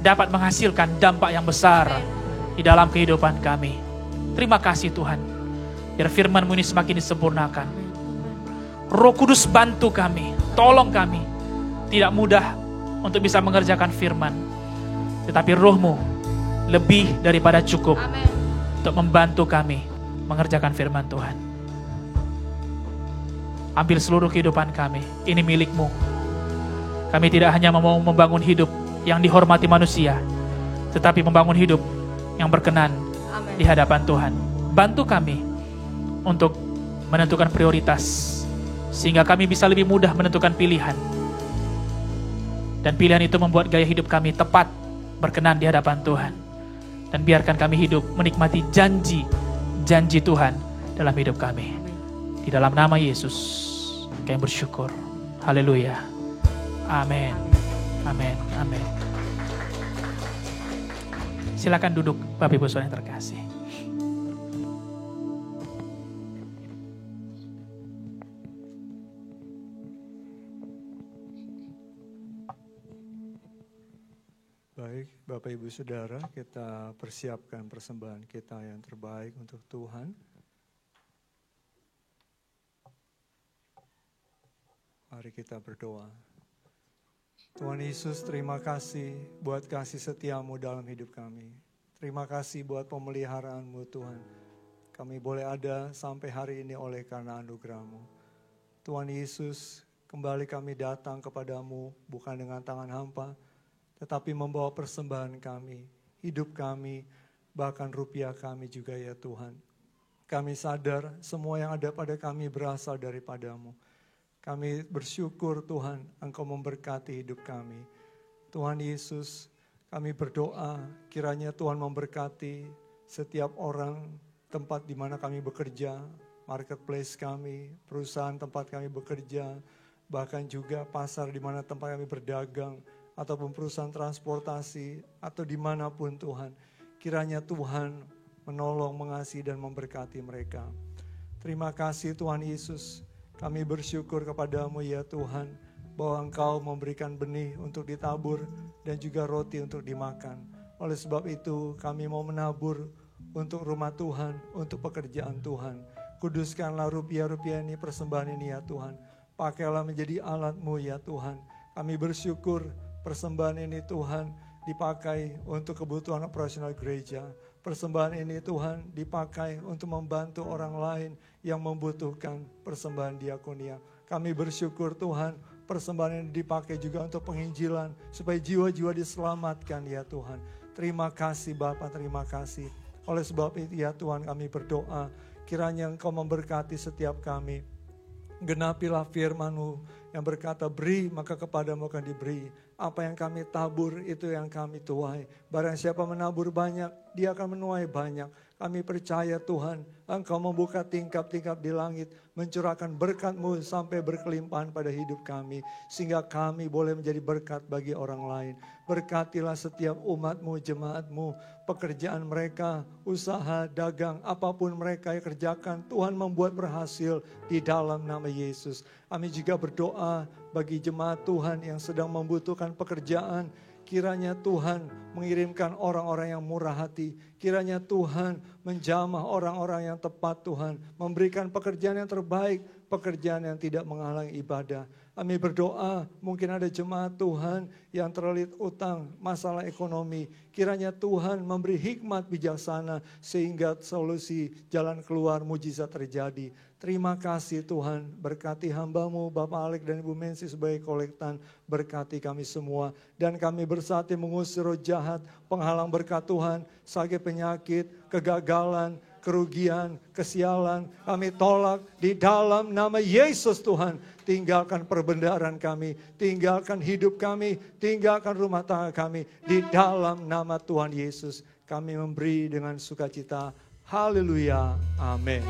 S3: dapat menghasilkan dampak yang besar di dalam kehidupan kami. Terima kasih Tuhan. Biar firman-Mu ini semakin disempurnakan. Roh Kudus bantu kami, tolong kami. Tidak mudah untuk bisa mengerjakan firman. Tetapi Roh-Mu lebih daripada cukup.
S2: Amin.
S3: Untuk membantu kami mengerjakan firman Tuhan. Ambil seluruh kehidupan kami, ini milik-Mu. Kami tidak hanya mau membangun hidup yang dihormati manusia, tetapi membangun hidup yang berkenan di hadapan Tuhan. Bantu kami untuk menentukan prioritas, sehingga kami bisa lebih mudah menentukan pilihan. Dan pilihan itu membuat gaya hidup kami tepat, berkenan di hadapan Tuhan. Dan biarkan kami hidup menikmati janji Tuhan dalam hidup kami. Di dalam nama Yesus kami bersyukur. Haleluya. Amin. Amin. Amin. Silakan duduk Bapak Ibu Saudara yang terkasih.
S4: Baik, Bapak Ibu Saudara, kita persiapkan persembahan kita yang terbaik untuk Tuhan. Mari kita berdoa. Tuhan Yesus, terima kasih buat kasih setia-Mu dalam hidup kami. Terima kasih buat pemeliharaan-Mu Tuhan. Kami boleh ada sampai hari ini oleh karena anugerah-Mu. Tuhan Yesus, kembali kami datang kepadamu bukan dengan tangan hampa, tetapi membawa persembahan kami, hidup kami, bahkan rupiah kami juga ya Tuhan. Kami sadar semua yang ada pada kami berasal daripadamu. Kami bersyukur Tuhan, Engkau memberkati hidup kami. Tuhan Yesus, kami berdoa kiranya Tuhan memberkati setiap orang, tempat di mana kami bekerja, marketplace kami, perusahaan tempat kami bekerja, bahkan juga pasar di mana tempat kami berdagang, ataupun perusahaan transportasi, atau dimanapun Tuhan. Kiranya Tuhan menolong, mengasihi, dan memberkati mereka. Terima kasih Tuhan Yesus. Kami bersyukur kepadamu ya Tuhan, bahwa Engkau memberikan benih untuk ditabur dan juga roti untuk dimakan. Oleh sebab itu kami mau menabur untuk rumah Tuhan, untuk pekerjaan Tuhan. Kuduskanlah rupiah-rupiah ini, persembahan ini ya Tuhan. Pakailah menjadi alat-Mu ya Tuhan. Kami bersyukur persembahan ini Tuhan dipakai untuk kebutuhan operasional gereja. Persembahan ini Tuhan dipakai untuk membantu orang lain yang membutuhkan persembahan diakonia. Kami bersyukur Tuhan, persembahan ini dipakai juga untuk penginjilan supaya jiwa-jiwa diselamatkan ya Tuhan. Terima kasih Bapa, terima kasih. Oleh sebab itu ya Tuhan, kami berdoa kiranya Engkau memberkati setiap kami. Genapilah firman-Mu yang berkata, beri maka kepadamu akan diberi. Apa yang kami tabur itu yang kami tuai. Barang siapa menabur banyak, dia akan menuai banyak. Kami percaya Tuhan, Engkau membuka tingkap-tingkap di langit, mencurahkan berkat-Mu sampai berkelimpahan pada hidup kami, sehingga kami boleh menjadi berkat bagi orang lain. Berkatilah setiap umat-Mu, jemaat-Mu, pekerjaan mereka, usaha, dagang, apapun mereka yang kerjakan, Tuhan membuat berhasil di dalam nama Yesus. Kami juga berdoa bagi jemaat Tuhan yang sedang membutuhkan pekerjaan. Kiranya Tuhan mengirimkan orang-orang yang murah hati. Kiranya Tuhan menjamah orang-orang yang tepat Tuhan. Memberikan pekerjaan yang terbaik, pekerjaan yang tidak menghalangi ibadah. Kami berdoa, mungkin ada jemaat Tuhan yang terlilit utang, masalah ekonomi. Kiranya Tuhan memberi hikmat bijaksana sehingga solusi jalan keluar mujizat terjadi. Terima kasih Tuhan, berkati hamba-Mu Bapak Alek dan Ibu Mensi sebagai kolektan, berkati kami semua. Dan kami bersatu mengusir roh jahat, penghalang berkat Tuhan, sakit penyakit, kegagalan, kerugian, kesialan, kami tolak di dalam nama Yesus Tuhan. Tinggalkan perbendaharaan kami, tinggalkan hidup kami, tinggalkan rumah tangga kami. Di dalam nama Tuhan Yesus, kami memberi dengan sukacita. Haleluya, amin.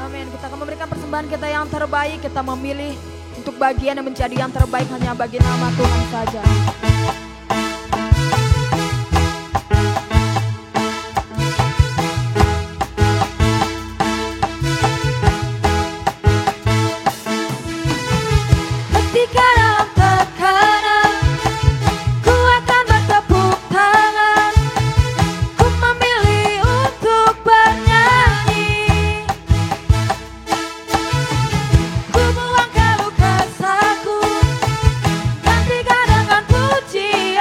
S2: Amin. Kita akan memberikan persembahan kita yang terbaik. Kita memilih untuk bagian yang menjadi yang terbaik hanya bagi nama Tuhan saja.
S5: Ketika dalam tekanan, ku akan bertepuk tangan, ku memilih untuk bernyanyi. Ku buang keluh kesahku, gantikan dengan pujian.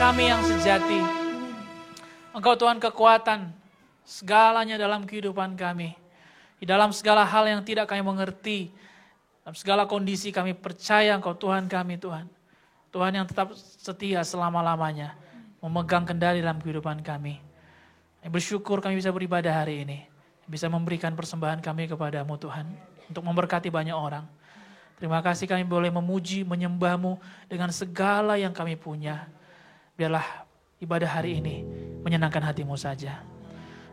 S3: kami yang sejati. Engkau Tuhan kekuatan segalanya dalam kehidupan kami. Di dalam segala hal yang tidak kami mengerti, dalam segala kondisi kami percaya Engkau Tuhan kami Tuhan. Tuhan yang tetap setia selama-lamanya, memegang kendali dalam kehidupan kami. Kami bersyukur kami bisa beribadah hari ini, bisa memberikan persembahan kami kepadamu Tuhan, untuk memberkati banyak orang. Terima kasih kami boleh memuji, menyembah-Mu dengan segala yang kami punya. Biarlah ibadah hari ini menyenangkan hati-Mu saja.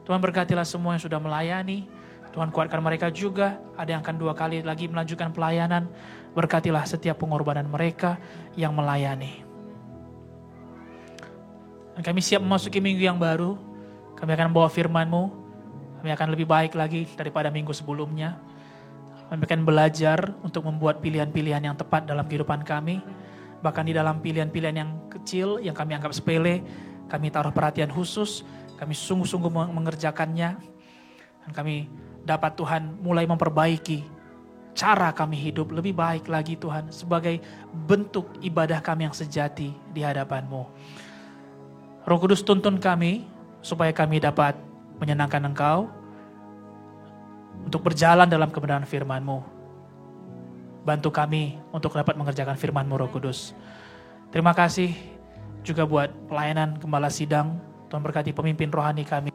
S3: Tuhan berkatilah semua yang sudah melayani. Tuhan kuatkan mereka juga. Ada yang akan 2 kali lagi melanjutkan pelayanan. Berkatilah setiap pengorbanan mereka yang melayani. Dan kami siap memasuki minggu yang baru. Kami akan membawa firman-Mu. Kami akan lebih baik lagi daripada minggu sebelumnya. Kami akan belajar untuk membuat pilihan-pilihan yang tepat dalam kehidupan kami. Bahkan di dalam pilihan-pilihan yang kecil, yang kami anggap sepele, kami taruh perhatian khusus, kami sungguh-sungguh mengerjakannya. Dan kami dapat Tuhan mulai memperbaiki cara kami hidup lebih baik lagi Tuhan, sebagai bentuk ibadah kami yang sejati di hadapan-Mu. Roh Kudus tuntun kami, supaya kami dapat menyenangkan Engkau, untuk berjalan dalam kebenaran firman-Mu. Bantu kami untuk dapat mengerjakan firman-Mu Roh Kudus. Terima kasih juga buat pelayanan Gembala Sidang. Tuhan berkati pemimpin rohani kami.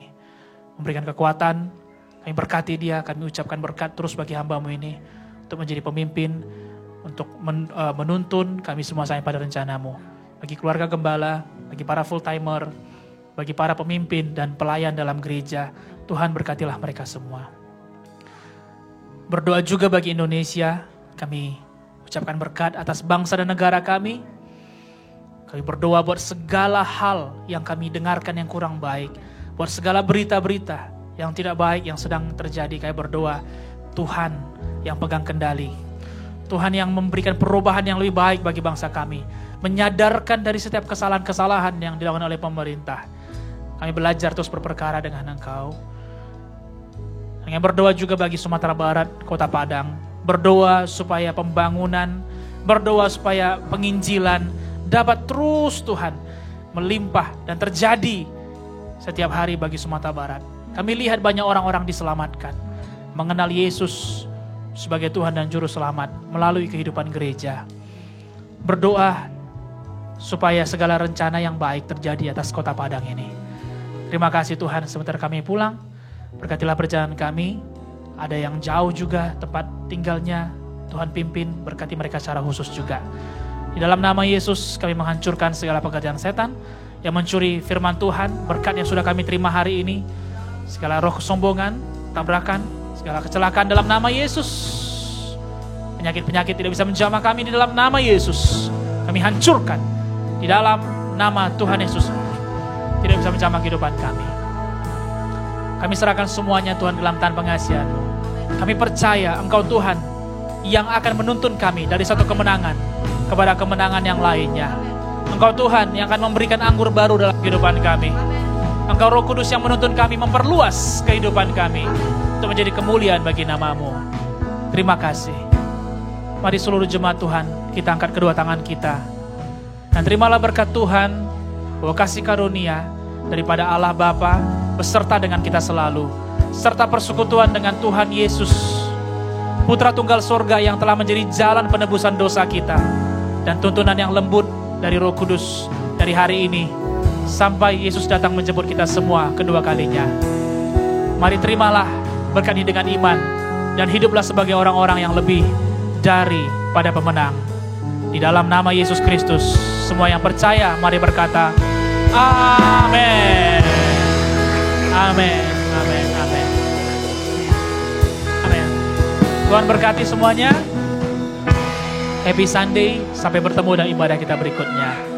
S3: Memberikan kekuatan, kami berkati dia, kami ucapkan berkat terus bagi hamba-Mu ini. Untuk menjadi pemimpin, untuk menuntun kami semua sampai pada rencana-Mu. Bagi keluarga Gembala, bagi para full-timer, bagi para pemimpin dan pelayan dalam gereja, Tuhan berkatilah mereka semua. Berdoa juga bagi Indonesia, kami ucapkan berkat atas bangsa dan negara kami. Kami berdoa buat segala hal yang kami dengarkan yang kurang baik, buat segala berita-berita yang tidak baik yang sedang terjadi. Kami berdoa, Tuhan yang pegang kendali. Tuhan yang memberikan perubahan yang lebih baik bagi bangsa kami. Menyadarkan dari setiap kesalahan-kesalahan yang dilakukan oleh pemerintah. Kami belajar terus berperkara dengan Engkau. Yang berdoa juga bagi Sumatera Barat, Kota Padang. Berdoa supaya pembangunan, berdoa supaya penginjilan dapat terus Tuhan melimpah dan terjadi setiap hari bagi Sumatera Barat. Kami lihat banyak orang-orang diselamatkan, mengenal Yesus sebagai Tuhan dan Juru Selamat melalui kehidupan gereja. Berdoa supaya segala rencana yang baik terjadi atas Kota Padang ini. Terima kasih Tuhan, sebentar kami pulang. Berkatilah perjalanan kami. Ada yang jauh juga tempat tinggalnya. Tuhan pimpin, berkati mereka secara khusus juga. Di dalam nama Yesus kami menghancurkan segala pekerjaan setan yang mencuri firman Tuhan, berkat yang sudah kami terima hari ini. Segala roh kesombongan, tabrakan, segala kecelakaan dalam nama Yesus. Penyakit-penyakit tidak bisa menjamah kami di dalam nama Yesus. Kami hancurkan di dalam nama Tuhan Yesus. Tidak bisa menjamah kehidupan kami. Kami serahkan semuanya Tuhan dalam tangan pengasihan-Mu. Kami percaya Engkau Tuhan yang akan menuntun kami dari satu kemenangan kepada kemenangan yang lainnya. Engkau Tuhan yang akan memberikan anggur baru dalam kehidupan kami. Engkau Roh Kudus yang menuntun kami memperluas kehidupan kami untuk menjadi kemuliaan bagi nama-Mu. Terima kasih. Mari seluruh jemaat Tuhan, kita angkat kedua tangan kita. Dan terimalah berkat Tuhan, bahwa kasih karunia daripada Allah Bapa beserta dengan kita selalu, serta persekutuan dengan Tuhan Yesus, Putra Tunggal Sorga yang telah menjadi jalan penebusan dosa kita, dan tuntunan yang lembut dari Roh Kudus dari hari ini sampai Yesus datang menjemput kita semua kedua kalinya. Mari terimalah berkat ini dengan iman dan hiduplah sebagai orang-orang yang lebih daripada pemenang. Di dalam nama Yesus Kristus, semua yang percaya mari berkata amin. Amin, amin, amin. Amin. Tuhan berkati semuanya. Happy Sunday, sampai bertemu dalam ibadah kita berikutnya.